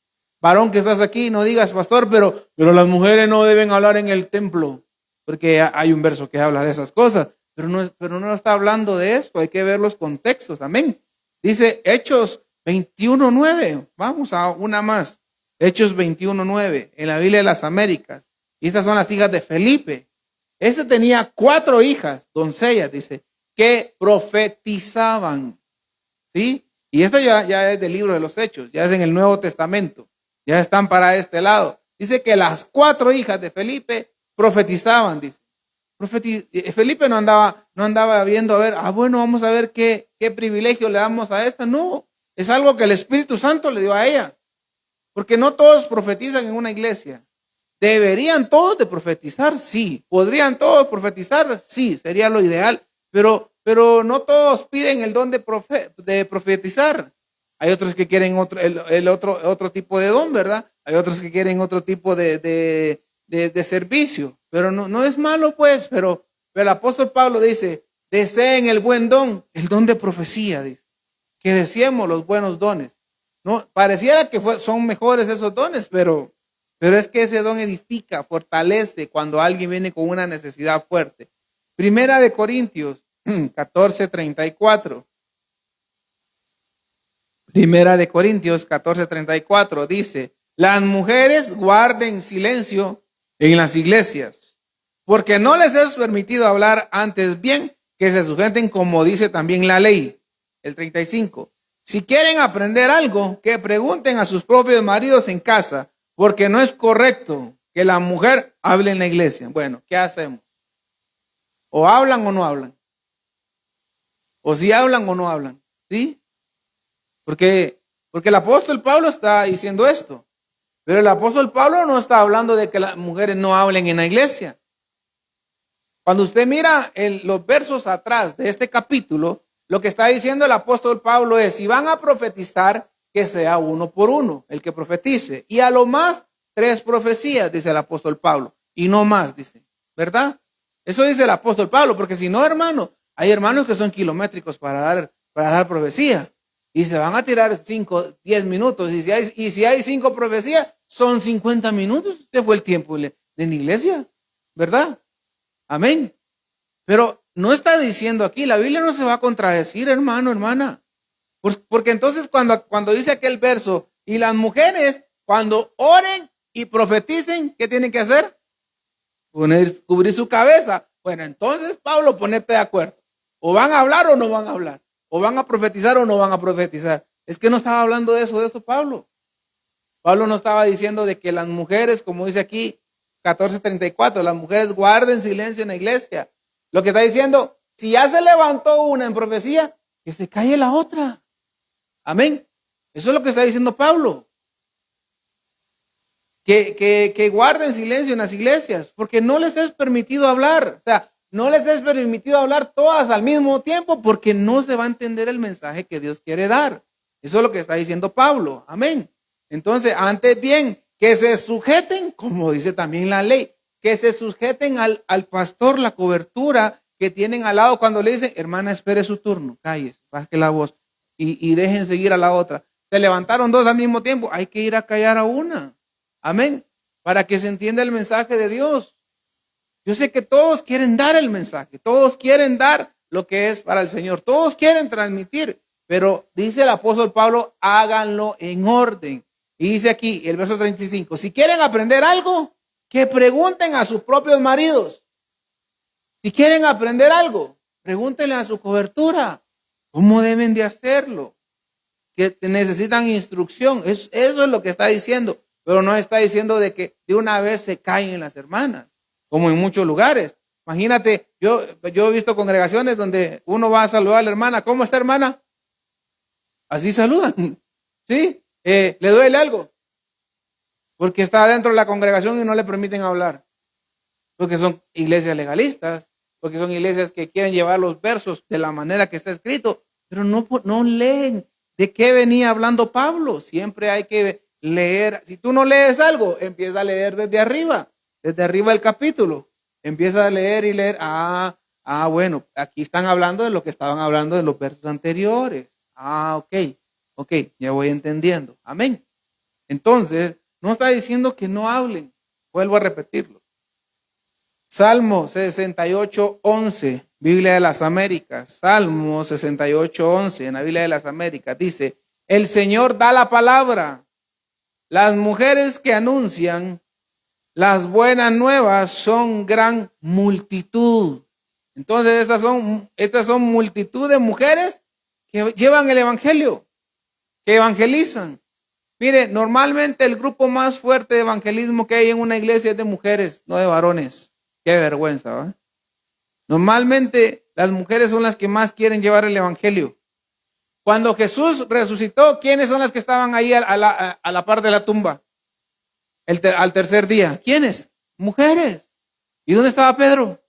Speaker 1: varón que estás aquí. No digas, pastor, pero las mujeres no deben hablar en el templo, porque hay un verso que habla de esas cosas. Pero no está hablando de eso, hay que ver los contextos, amén. Dice Hechos 21:9, vamos a una más. Hechos 21:9, en la Biblia de las Américas. Y estas son las hijas de Felipe. Este tenía 4 hijas, doncellas, dice, que profetizaban, ¿sí? Y esto ya es del libro de los Hechos, ya es en el Nuevo Testamento, ya están para este lado. Dice que las 4 hijas de Felipe profetizaban, dice. Felipe no andaba viendo a ver, bueno, vamos a ver qué privilegio le damos a esta. No, es algo que el Espíritu Santo le dio a ellas, porque no todos profetizan en una iglesia. ¿Deberían todos de profetizar? Sí. ¿Podrían todos profetizar? Sí, sería lo ideal, pero no todos piden el don de profetizar. Hay otros que quieren otro tipo de don, ¿verdad? Hay otros que quieren otro tipo de servicio, pero no es malo, pues. Pero el apóstol Pablo dice, deseen el buen don, el don de profecía, dice, que deseemos los buenos dones. No, pareciera que son mejores esos dones, pero es que ese don edifica, fortalece cuando alguien viene con una necesidad fuerte. Primera de Corintios 14:34. Primera de Corintios 14:34 dice, las mujeres guarden silencio en las iglesias, porque no les es permitido hablar, antes bien que se sujeten, como dice también la ley. El 35. Si quieren aprender algo, que pregunten a sus propios maridos en casa, porque no es correcto que la mujer hable en la iglesia. Bueno, ¿qué hacemos? ¿O hablan o no hablan? ¿O si hablan o no hablan? ¿Sí? Porque el apóstol Pablo está diciendo esto. Pero el apóstol Pablo no está hablando de que las mujeres no hablen en la iglesia. Cuando usted mira los versos atrás de este capítulo, lo que está diciendo el apóstol Pablo es, si van a profetizar, que sea uno por uno el que profetice. Y a lo más 3 profecías, dice el apóstol Pablo. Y no más, dice. ¿Verdad? Eso dice el apóstol Pablo, porque si no, hermano, hay hermanos que son kilométricos para dar profecía. Y se van a tirar 5, 10 minutos. Y si hay 5 profecías, son 50 minutos. Usted fue el tiempo de la iglesia, ¿verdad? Amén. Pero no está diciendo aquí, la Biblia no se va a contradecir, hermano, hermana. Porque entonces cuando dice aquel verso, y las mujeres, cuando oren y profeticen, ¿qué tienen que hacer? Cubrir su cabeza. Bueno, entonces, Pablo, ponete de acuerdo. O van a hablar o no van a hablar. O van a profetizar o no van a profetizar. Es que no estaba hablando de eso Pablo. Pablo no estaba diciendo de que las mujeres, como dice aquí, 14:34, las mujeres guarden silencio en la iglesia. Lo que está diciendo, si ya se levantó una en profecía, que se calle la otra. Amén. Eso es lo que está diciendo Pablo. Que guarden silencio en las iglesias, porque no les es permitido hablar. O sea, no les es permitido hablar todas al mismo tiempo, porque no se va a entender el mensaje que Dios quiere dar. Eso es lo que está diciendo Pablo. Amén. Entonces, antes bien, que se sujeten, como dice también la ley, que se sujeten al pastor, la cobertura que tienen al lado cuando le dicen, hermana, espere su turno, cállese, baje la voz y dejen seguir a la otra. Se levantaron dos al mismo tiempo, hay que ir a callar a una. Amén. Para que se entienda el mensaje de Dios. Yo sé que todos quieren dar el mensaje, todos quieren dar lo que es para el Señor, todos quieren transmitir, pero dice el apóstol Pablo, háganlo en orden. Y dice aquí, el verso 35, si quieren aprender algo, que pregunten a sus propios maridos. Si quieren aprender algo, pregúntenle a su cobertura, ¿cómo deben de hacerlo? Que necesitan instrucción, eso es lo que está diciendo, pero no está diciendo de que de una vez se caen las hermanas, como en muchos lugares. Imagínate, yo he visto congregaciones donde uno va a saludar a la hermana, ¿cómo está, hermana? Así saludan, ¿sí? ¿Le duele algo? Porque está dentro de la congregación y no le permiten hablar. Porque son iglesias legalistas, porque son iglesias que quieren llevar los versos de la manera que está escrito, pero no leen de qué venía hablando Pablo. Siempre hay que leer. Si tú no lees algo, empieza a leer desde arriba del capítulo. Empieza a leer y leer. Bueno, aquí están hablando de lo que estaban hablando en los versos anteriores. Ok, ya voy entendiendo. Amén. Entonces, no está diciendo que no hablen. Vuelvo a repetirlo. Salmo 68:11, Biblia de las Américas. Salmo 68:11 en la Biblia de las Américas dice, el Señor da la palabra. Las mujeres que anuncian las buenas nuevas son gran multitud. Entonces, estas son multitud de mujeres que llevan el evangelio, que evangelizan. Mire, normalmente el grupo más fuerte de evangelismo que hay en una iglesia es de mujeres, no de varones. Qué vergüenza, ¿va? Normalmente las mujeres son las que más quieren llevar el evangelio. Cuando Jesús resucitó, ¿quiénes son las que estaban ahí a la par de la tumba? Al tercer día. ¿Quiénes? Mujeres. ¿Y dónde estaba Pedro?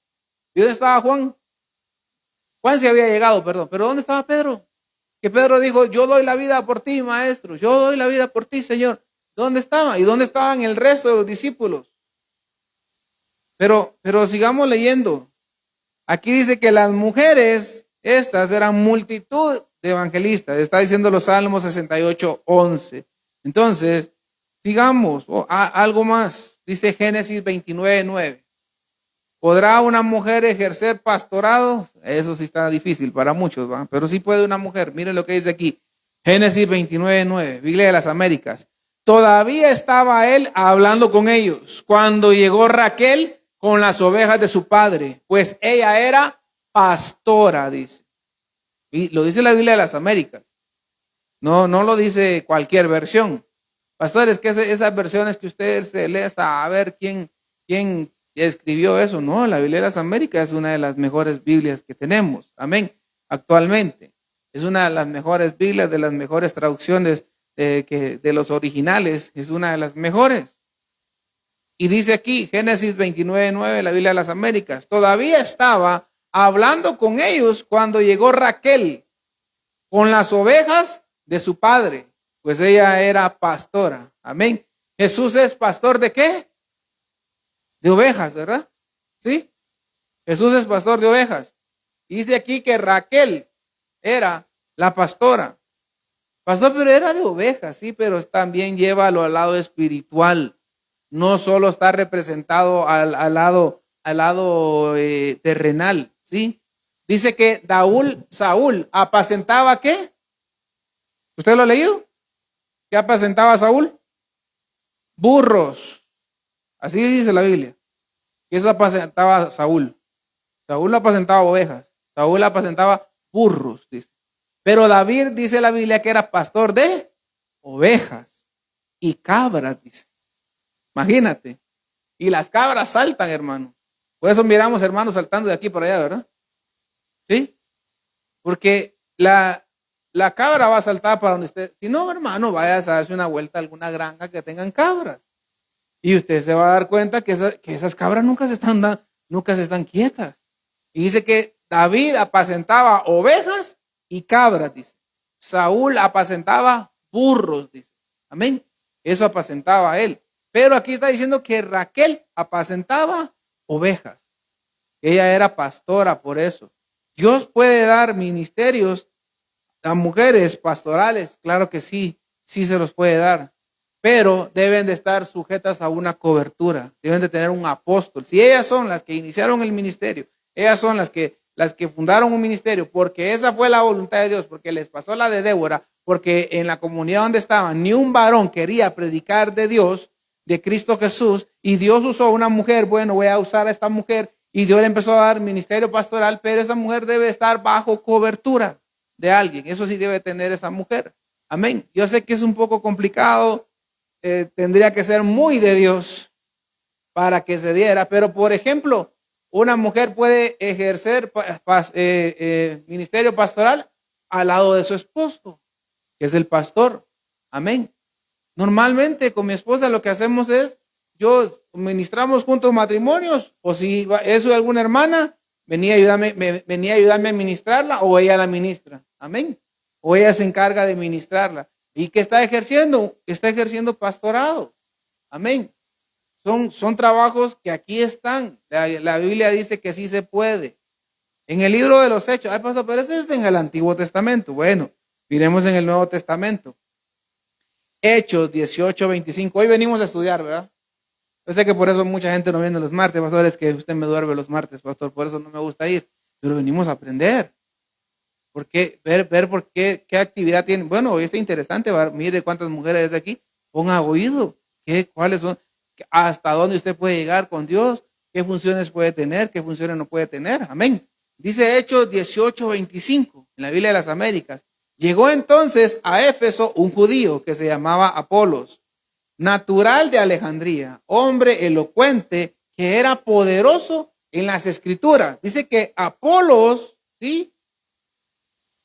Speaker 1: ¿Y dónde estaba Juan? Juan se había llegado, perdón. ¿Pero dónde estaba Pedro? Que Pedro dijo, yo doy la vida por ti, maestro. Yo doy la vida por ti, Señor. ¿Dónde estaba? ¿Y dónde estaban el resto de los discípulos? Pero sigamos leyendo. Aquí dice que las mujeres, estas eran multitud de evangelistas. Está diciendo los Salmos 68:11. Entonces, sigamos. Algo más. Dice Génesis 29:9. ¿Podrá una mujer ejercer pastorado? Eso sí está difícil para muchos, ¿va? Pero sí puede una mujer. Miren lo que dice aquí. Génesis 29:9, Biblia de las Américas. Todavía estaba él hablando con ellos cuando llegó Raquel con las ovejas de su padre, pues ella era pastora, dice. Y lo dice la Biblia de las Américas. No lo dice cualquier versión. Pastores, que esas versiones que ustedes se leen hasta a ver quién escribió eso. No, la Biblia de las Américas es una de las mejores Biblias que tenemos. Amén. Actualmente. Es una de las mejores Biblias, de las mejores traducciones de los originales. Es una de las mejores. Y dice aquí, Génesis 29:9, la Biblia de las Américas, todavía estaba hablando con ellos cuando llegó Raquel con las ovejas de su padre, pues ella era pastora. Amén. Jesús es pastor ¿de qué? De ovejas, ¿verdad? ¿Sí? Jesús es pastor de ovejas. Y dice aquí que Raquel era la pastora. Pastor, pero era de ovejas, sí, pero también llévalo al lado espiritual. No solo está representado al lado terrenal, ¿sí? Dice que Saúl apacentaba ¿qué? ¿Usted lo ha leído? ¿Qué apacentaba Saúl? Burros. Así dice la Biblia. Que eso apacentaba Saúl. Saúl apacentaba ovejas. Saúl apacentaba burros, dice. Pero David dice la Biblia que era pastor de ovejas. y cabras, dice. Imagínate. Y las cabras saltan, hermano. Por eso miramos hermanos saltando de aquí para allá, ¿verdad? ¿Sí? Porque la cabra va a saltar para donde usted. Si no, hermano, vaya a darse una vuelta a alguna granja que tengan cabras. Y usted se va a dar cuenta que esas cabras nunca se están quietas. Y dice que David apacentaba ovejas y cabras, dice. Saúl apacentaba burros, dice. Amén. Eso apacentaba a él. Pero aquí está diciendo que Raquel apacentaba ovejas. Ella era pastora por eso. Dios puede dar ministerios a mujeres pastorales, claro que sí, sí se los puede dar, pero deben de estar sujetas a una cobertura, deben de tener un apóstol. Si ellas son las que iniciaron el ministerio, ellas son las que fundaron un ministerio, porque esa fue la voluntad de Dios, porque les pasó la de Débora, porque en la comunidad donde estaban, ni un varón quería predicar de Dios, de Cristo Jesús, y Dios usó a una mujer. Bueno, voy a usar a esta mujer, y Dios le empezó a dar ministerio pastoral, pero esa mujer debe estar bajo cobertura de alguien. Eso sí debe tener esa mujer. Amén. Yo sé que es un poco complicado, tendría que ser muy de Dios para que se diera, pero por ejemplo, una mujer puede ejercer ministerio pastoral al lado de su esposo, que es el pastor. Amén. Normalmente con mi esposa lo que hacemos es, ministramos juntos matrimonios, o si es alguna hermana, venía a ayudarme a ministrarla, o ella la ministra. Amén. O ella se encarga de ministrarla. ¿Y qué está ejerciendo? Está ejerciendo pastorado. Amén. Son trabajos que aquí están. La Biblia dice que sí se puede. En el libro de los Hechos, ay, pastor, pero ese es en el Antiguo Testamento. Bueno, miremos en el Nuevo Testamento. Hechos 18:25. Hoy venimos a estudiar, ¿verdad? Yo sé que por eso mucha gente no viene los martes, pastor, es que usted me duerme los martes, pastor, por eso no me gusta ir. Pero venimos a aprender. ¿Por qué? Ver por qué actividad tienen. Bueno, hoy está interesante, mire cuántas mujeres hay aquí. Ponga oído. ¿Cuáles son? ¿Hasta dónde usted puede llegar con Dios? ¿Qué funciones puede tener? ¿Qué funciones no puede tener? Amén. Dice Hechos 18:25 en la Biblia de las Américas. Llegó entonces a Éfeso un judío que se llamaba Apolos, natural de Alejandría, hombre elocuente que era poderoso en las escrituras. Dice que Apolos, ¿sí?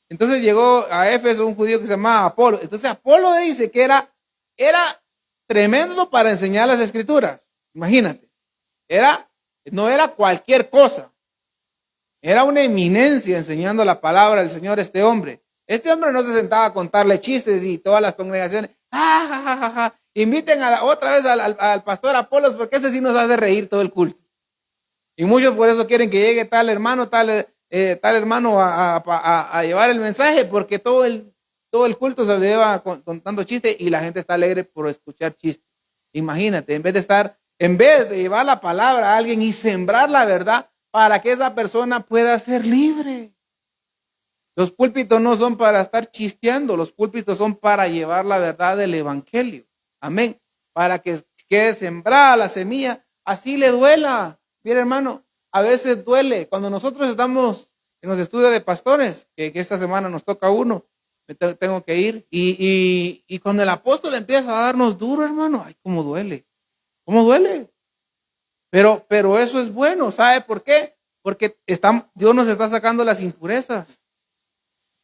Speaker 1: Entonces llegó a Éfeso un judío que se llamaba Apolo. Entonces Apolo dice que era tremendo para enseñar las escrituras. Imagínate. No era cualquier cosa. Era una eminencia enseñando la palabra del Señor este hombre. Este hombre no se sentaba a contarle chistes y todas las congregaciones, inviten otra vez al pastor Apolos porque ese sí nos hace reír todo el culto. Y muchos por eso quieren que llegue tal hermano a llevar el mensaje, porque todo el culto se lo lleva contando chistes y la gente está alegre por escuchar chistes. Imagínate, en vez de llevar la palabra a alguien y sembrar la verdad para que esa persona pueda ser libre. Los púlpitos no son para estar chisteando, los púlpitos son para llevar la verdad del evangelio. Amén. Para que quede sembrada la semilla, así le duela. Mira, hermano, a veces duele. Cuando nosotros estamos en los estudios de pastores, que esta semana nos toca uno, tengo que ir, y cuando el apóstol empieza a darnos duro, hermano, ay, cómo duele. ¿Cómo duele? Pero eso es bueno. ¿Sabe por qué? Porque Dios nos está sacando las impurezas.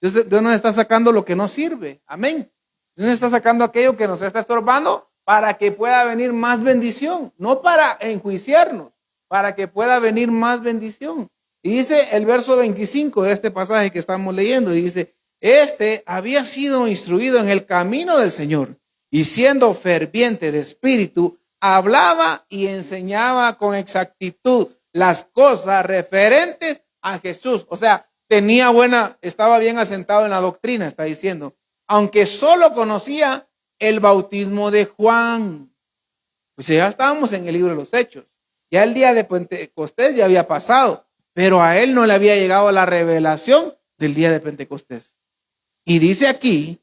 Speaker 1: Dios nos está sacando lo que no sirve. Amén. Dios nos está sacando aquello que nos está estorbando para que pueda venir más bendición. No para enjuiciarnos, para que pueda venir más bendición. Y dice el verso 25 de este pasaje que estamos leyendo, y dice, este había sido instruido en el camino del Señor y siendo ferviente de espíritu, hablaba y enseñaba con exactitud las cosas referentes a Jesús. O sea, estaba bien asentado en la doctrina, está diciendo, aunque solo conocía el bautismo de Juan. Pues ya estábamos en el libro de los Hechos. Ya el día de Pentecostés ya había pasado, pero a él no le había llegado la revelación del día de Pentecostés. Y dice aquí,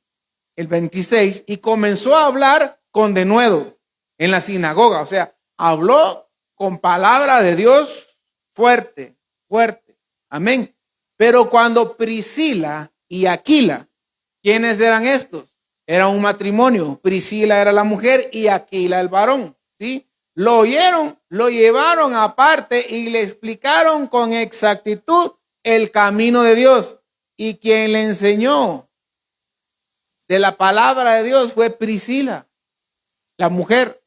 Speaker 1: el 26, y comenzó a hablar con denuedo en la sinagoga. O sea, habló con palabra de Dios fuerte, fuerte. Amén. Pero cuando Priscila y Aquila, ¿quiénes eran estos? Era un matrimonio. Priscila era la mujer y Aquila el varón, ¿sí? Lo oyeron, lo llevaron aparte y le explicaron con exactitud el camino de Dios. Y quien le enseñó de la palabra de Dios fue Priscila, la mujer,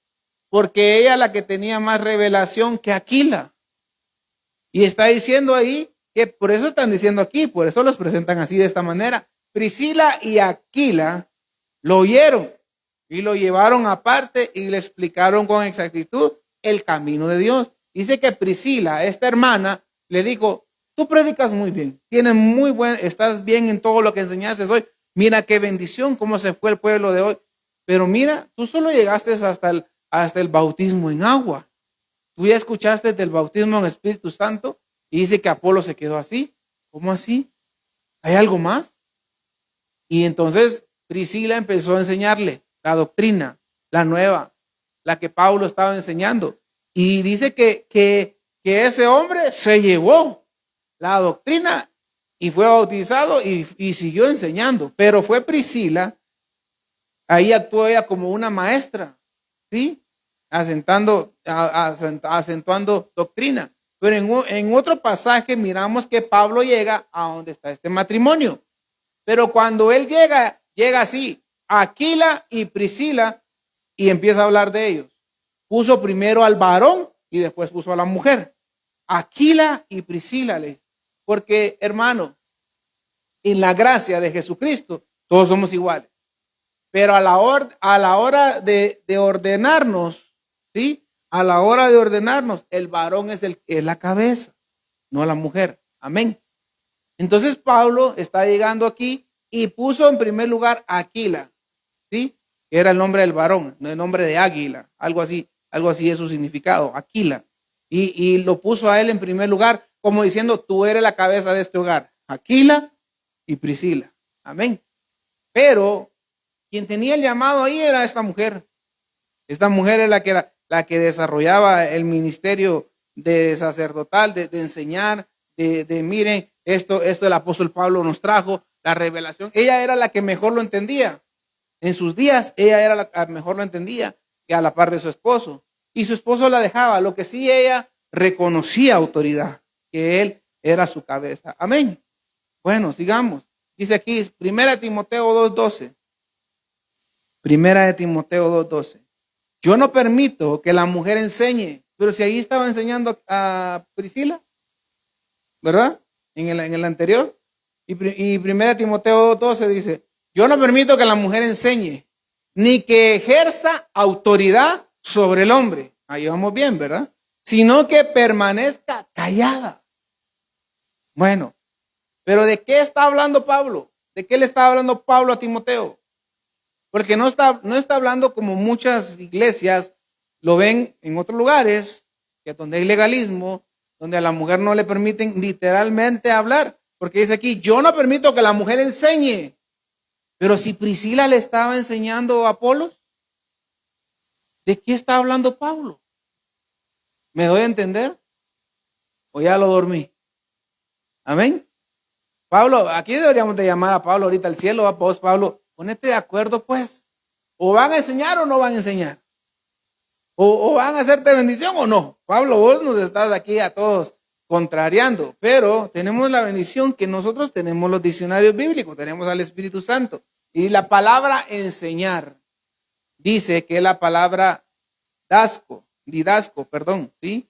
Speaker 1: porque ella la que tenía más revelación que Aquila. Y está diciendo ahí que por eso están diciendo aquí, por eso los presentan así de esta manera. Priscila y Aquila lo oyeron y lo llevaron aparte y le explicaron con exactitud el camino de Dios. Dice que Priscila, esta hermana, le dijo: tú predicas muy bien, tienes muy buen, estás bien en todo lo que enseñaste hoy. Mira qué bendición, cómo se fue el pueblo de hoy. Pero mira, tú solo llegaste hasta el bautismo en agua. Tú ya escuchaste del bautismo en Espíritu Santo y dice que Apolo se quedó así. ¿Cómo así? ¿Hay algo más? Y entonces Priscila empezó a enseñarle la doctrina, la nueva, la que Pablo estaba enseñando. Y dice que ese hombre se llevó la doctrina y fue bautizado y siguió enseñando. Pero fue Priscila, ahí actuó ella como una maestra, ¿sí? Acentuando doctrina. Pero en otro pasaje miramos que Pablo llega a donde está este matrimonio. Pero cuando él llega así, Aquila y Priscila, y empieza a hablar de ellos. Puso primero al varón y después puso a la mujer. Aquila y Priscila, les. Porque, hermano, en la gracia de Jesucristo, todos somos iguales. Pero a la hora de ordenarnos, ¿sí? A la hora de ordenarnos, el varón es la cabeza, no la mujer. Amén. Entonces Pablo está llegando aquí y puso en primer lugar a Aquila, ¿sí? Que era el nombre del varón, no el nombre de águila, algo así es su significado, Aquila. Y lo puso a él en primer lugar, como diciendo: tú eres la cabeza de este hogar, Aquila y Priscila. Amén. Pero quien tenía el llamado ahí era esta mujer. Esta mujer es la que desarrollaba el ministerio de sacerdotal, de enseñar, de miren, esto el apóstol Pablo nos trajo, la revelación. Ella era la que mejor lo entendía. En sus días, ella era la que mejor lo entendía, que a la par de su esposo. Y su esposo la dejaba. Lo que sí, ella reconocía autoridad, que él era su cabeza. Amén. Bueno, sigamos. Dice aquí, 1 Timoteo 2:12. 1 Timoteo 2:12. Yo no permito que la mujer enseñe. Pero si ahí estaba enseñando a Priscila, ¿verdad? En el anterior. Y 1 Timoteo 12 dice: yo no permito que la mujer enseñe, ni que ejerza autoridad sobre el hombre. Ahí vamos bien, ¿verdad? Sino que permanezca callada. Bueno, pero ¿de qué está hablando Pablo? ¿De qué le está hablando Pablo a Timoteo? Porque no está hablando como muchas iglesias lo ven en otros lugares, que donde hay legalismo, donde a la mujer no le permiten literalmente hablar. Porque dice aquí: yo no permito que la mujer enseñe. Pero si Priscila le estaba enseñando a Apolos, ¿de qué está hablando Pablo? ¿Me doy a entender? ¿O ya lo dormí? Amén. Pablo, aquí deberíamos de llamar a Pablo ahorita al cielo. ¿Va? Pues, Pablo, ponete de acuerdo, pues. ¿O van a enseñar o no van a enseñar? ¿O van a hacerte bendición o no? Pablo, vos nos estás aquí a todos contrariando, pero tenemos la bendición que nosotros tenemos los diccionarios bíblicos, tenemos al Espíritu Santo. Y la palabra enseñar dice que es la palabra didasco, ¿sí?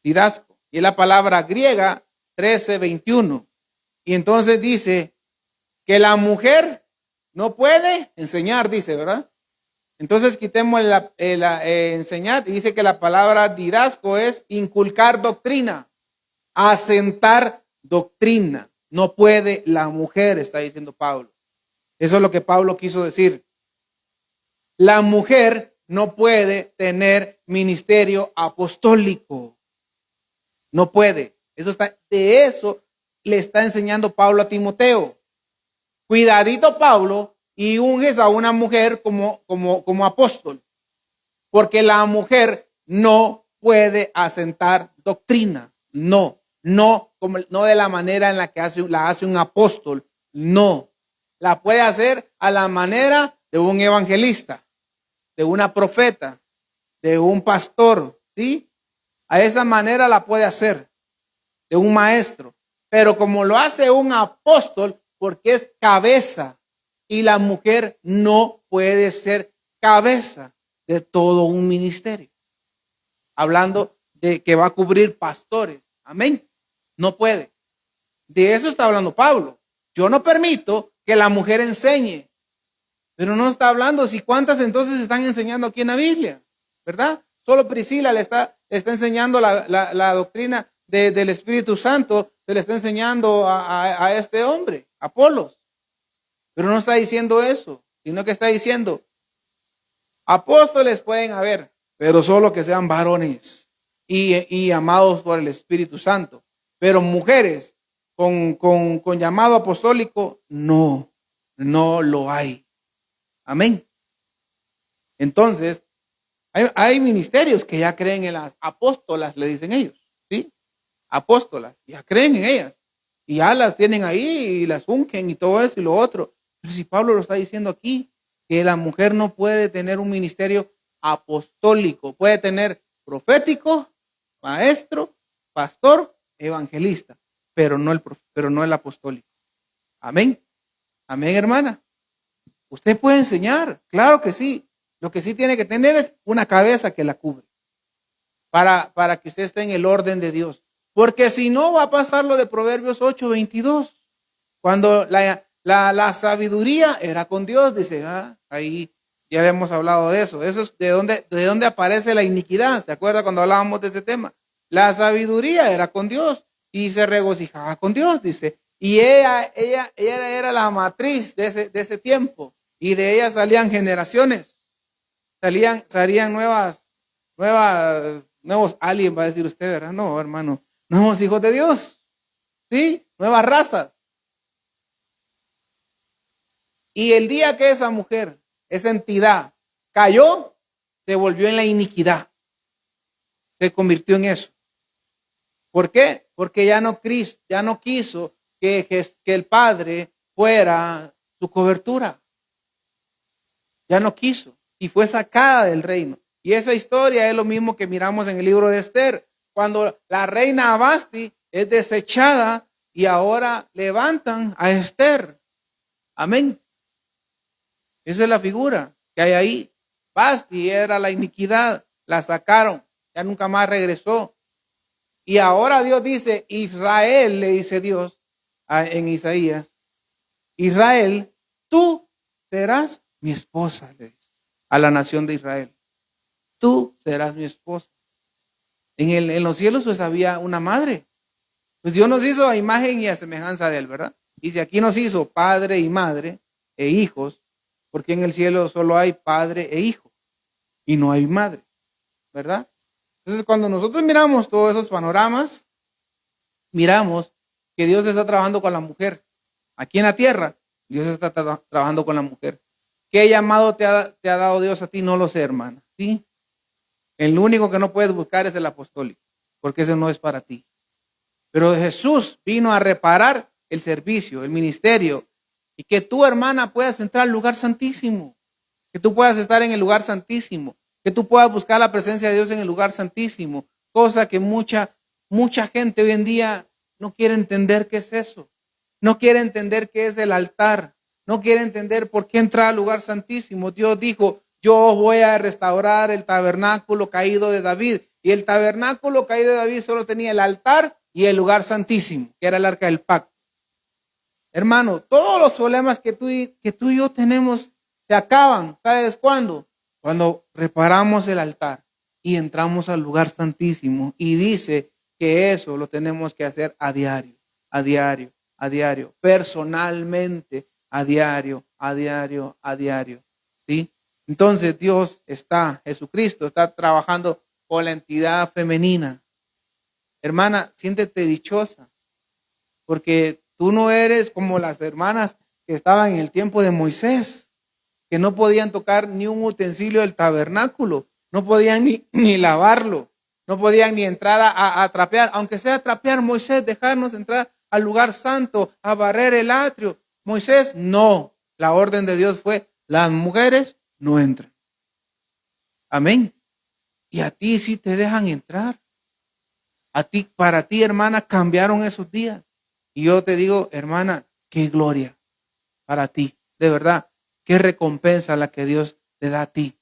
Speaker 1: Didasco. Y es la palabra griega 13:21. Y entonces dice que la mujer no puede enseñar, dice, ¿verdad? Entonces quitemos enseñar y dice que la palabra didasco es inculcar doctrina, asentar doctrina. No puede la mujer, está diciendo Pablo. Eso es lo que Pablo quiso decir. La mujer no puede tener ministerio apostólico. No puede. De eso le está enseñando Pablo a Timoteo. Cuidadito, Pablo, y unges a una mujer como apóstol. Porque la mujer no puede asentar doctrina. No de la manera en la que la hace un apóstol. No. la puede hacer a la manera de un evangelista, de una profeta, de un pastor, ¿sí? A esa manera la puede hacer, de un maestro. Pero como lo hace un apóstol, porque es cabeza, y la mujer no puede ser cabeza de todo un ministerio. Hablando de que va a cubrir pastores. Amén. No puede. De eso está hablando Pablo. Yo no permito que la mujer enseñe. Pero no está hablando si cuántas entonces están enseñando aquí en la Biblia, ¿verdad? Solo Priscila le está enseñando la doctrina del Espíritu Santo, se le está enseñando a este hombre, Apolos. Pero no está diciendo eso, sino que está diciendo, apóstoles pueden haber, pero solo que sean varones y amados por el Espíritu Santo. Pero mujeres con llamado apostólico, no lo hay. Amén. Entonces, hay ministerios que ya creen en las apóstolas, le dicen ellos, ¿sí? Apóstolas, ya creen en ellas. Y ya las tienen ahí y las ungen y todo eso y lo otro. Pero si Pablo lo está diciendo aquí, que la mujer no puede tener un ministerio apostólico, puede tener profético, maestro, pastor, evangelista, pero no el apostólico. Amén. Amén, hermana. Usted puede enseñar, claro que sí. Lo que sí tiene que tener es una cabeza que la cubre para que usted esté en el orden de Dios. Porque si no, va a pasar lo de Proverbios 8:22. Cuando la sabiduría era con Dios, dice, ahí ya habíamos hablado de eso. Eso es de dónde aparece la iniquidad. ¿Se acuerda cuando hablábamos de ese tema? La sabiduría era con Dios y se regocijaba con Dios, dice. Y ella era la matriz de ese tiempo. Y de ella salían generaciones. Salían nuevos aliens, va a decir usted, ¿verdad? No, hermano. Nuevos hijos de Dios. ¿Sí? Nuevas razas. Y el día que esa mujer, esa entidad, cayó, se volvió en la iniquidad. Se convirtió en eso. ¿Por qué? Porque ya no quiso que el Padre fuera su cobertura. Ya no quiso. Y fue sacada del reino. Y esa historia es lo mismo que miramos en el libro de Esther. Cuando la reina Vasti es desechada y ahora levantan a Esther. Amén. Esa es la figura que hay ahí. Vasti era la iniquidad. La sacaron. Ya nunca más regresó. Y ahora Dios dice, Israel, le dice Dios en Isaías, Israel, tú serás mi esposa, le dice a la nación de Israel. Tú serás mi esposa. En los cielos pues había una madre. Pues Dios nos hizo a imagen y a semejanza de él, ¿verdad? Y si aquí nos hizo padre y madre e hijos, porque en el cielo solo hay padre e hijo y no hay madre, ¿verdad? Entonces cuando nosotros miramos todos esos panoramas, miramos que Dios está trabajando con la mujer. Aquí en la tierra, Dios está trabajando con la mujer. ¿Qué llamado te ha dado Dios a ti? No lo sé, hermana. ¿Sí? El único que no puedes buscar es el apostólico, porque ese no es para ti. Pero Jesús vino a reparar el servicio, el ministerio, y que tu hermana puedas entrar al lugar santísimo, que tú puedas estar en el lugar santísimo, que tú puedas buscar la presencia de Dios en el lugar santísimo, cosa que mucha gente hoy en día no quiere entender qué es eso, no quiere entender qué es el altar, no quiere entender por qué entrar al lugar santísimo. Dios dijo, yo voy a restaurar el tabernáculo caído de David. Y el tabernáculo caído de David solo tenía el altar y el lugar santísimo, que era el arca del pacto. Hermano, todos los problemas que tú y yo tenemos se acaban. ¿Sabes cuándo? Cuando reparamos el altar y entramos al lugar santísimo. Y dice que eso lo tenemos que hacer a diario, personalmente, a diario, ¿sí? Entonces Jesucristo está trabajando con la entidad femenina. Hermana, siéntete dichosa, porque tú no eres como las hermanas que estaban en el tiempo de Moisés, que no podían tocar ni un utensilio del tabernáculo, no podían ni lavarlo, no podían ni entrar a trapear, aunque sea trapear. Moisés, dejarnos entrar al lugar santo, a barrer el atrio. Moisés, no. La orden de Dios fue, las mujeres no entran. Amén. Y a ti sí te dejan entrar. Para ti, hermana, cambiaron esos días. Y yo te digo, hermana, qué gloria para ti. De verdad, qué recompensa la que Dios te da a ti.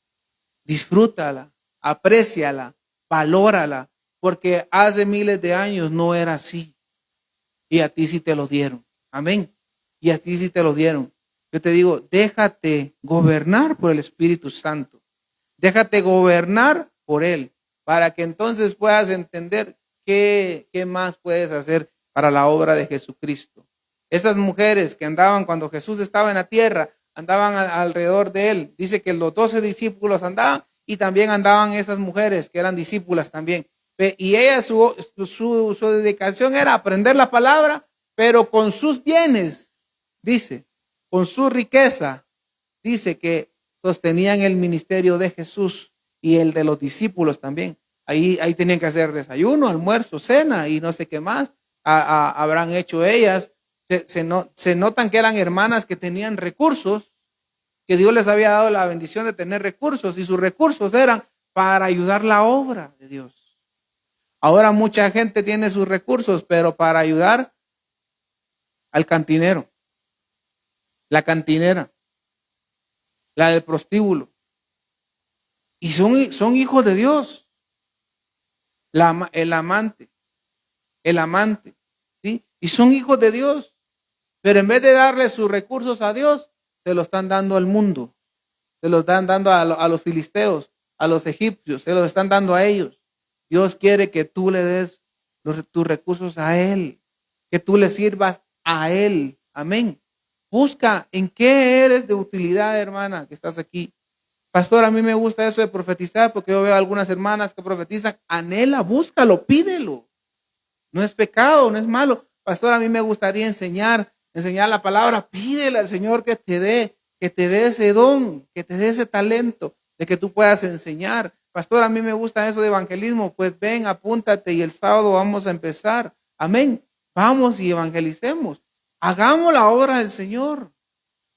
Speaker 1: Disfrútala, apréciala, valórala, porque hace miles de años no era así. Y a ti sí te lo dieron. Amén. Y a ti sí te lo dieron. Yo te digo, déjate gobernar por el Espíritu Santo. Déjate gobernar por Él, para que entonces puedas entender qué más puedes hacer para la obra de Jesucristo. Esas mujeres que andaban cuando Jesús estaba en la tierra, andaban alrededor de Él. Dice que los 12 discípulos andaban y también andaban esas mujeres que eran discípulas también. Y ella, su dedicación era aprender la palabra, pero con sus bienes, dice, con su riqueza, dice que sostenían el ministerio de Jesús y el de los discípulos también. Ahí tenían que hacer desayuno, almuerzo, cena y no sé qué más habrán hecho ellas. Se notan que eran hermanas que tenían recursos, que Dios les había dado la bendición de tener recursos y sus recursos eran para ayudar la obra de Dios. Ahora mucha gente tiene sus recursos, pero para ayudar al cantinero, la cantinera, la del prostíbulo. Y son hijos de Dios. El amante, ¿sí? Y son hijos de Dios. Pero en vez de darle sus recursos a Dios, se los están dando al mundo. Se los están dando a los filisteos, a los egipcios, se los están dando a ellos. Dios quiere que tú le des tus recursos a Él, que tú le sirvas a Él. Amén. Busca en qué eres de utilidad, hermana, que estás aquí. Pastor, a mí me gusta eso de profetizar porque yo veo a algunas hermanas que profetizan. Anhela, búscalo, pídelo. No es pecado, no es malo. Pastor, a mí me gustaría enseñar la palabra. Pídele al Señor que te dé ese don, que te dé ese talento de que tú puedas enseñar. Pastor, a mí me gusta eso de evangelismo. Pues ven, apúntate y el sábado vamos a empezar. Amén. Vamos y evangelicemos. Hagamos la obra del Señor.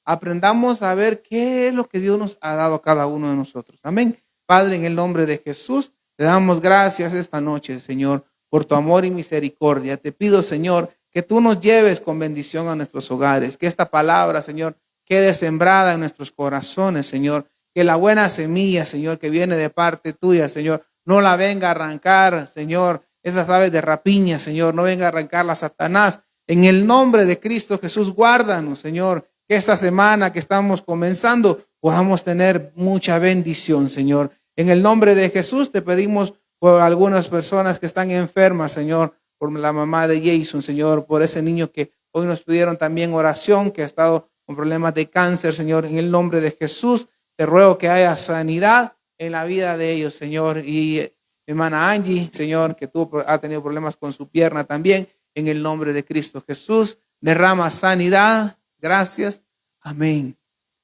Speaker 1: Aprendamos a ver qué es lo que Dios nos ha dado a cada uno de nosotros. Amén. Padre, en el nombre de Jesús, te damos gracias esta noche, Señor, por tu amor y misericordia. Te pido, Señor, que tú nos lleves con bendición a nuestros hogares, que esta palabra, Señor, quede sembrada en nuestros corazones, Señor, que la buena semilla, Señor, que viene de parte tuya, Señor, no la venga a arrancar, Señor, esas aves de rapiña, Señor, no venga a arrancarla Satanás. En el nombre de Cristo Jesús, guárdanos, Señor, que esta semana que estamos comenzando podamos tener mucha bendición, Señor. En el nombre de Jesús te pedimos por algunas personas que están enfermas, Señor, por la mamá de Jason, Señor, por ese niño que hoy nos pidieron también oración, que ha estado con problemas de cáncer, Señor. En el nombre de Jesús te ruego que haya sanidad en la vida de ellos, Señor. Y hermana Angie, Señor, que ha tenido problemas con su pierna también. En el nombre de Cristo Jesús, derrama sanidad. Gracias. Amén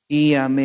Speaker 1: y amén.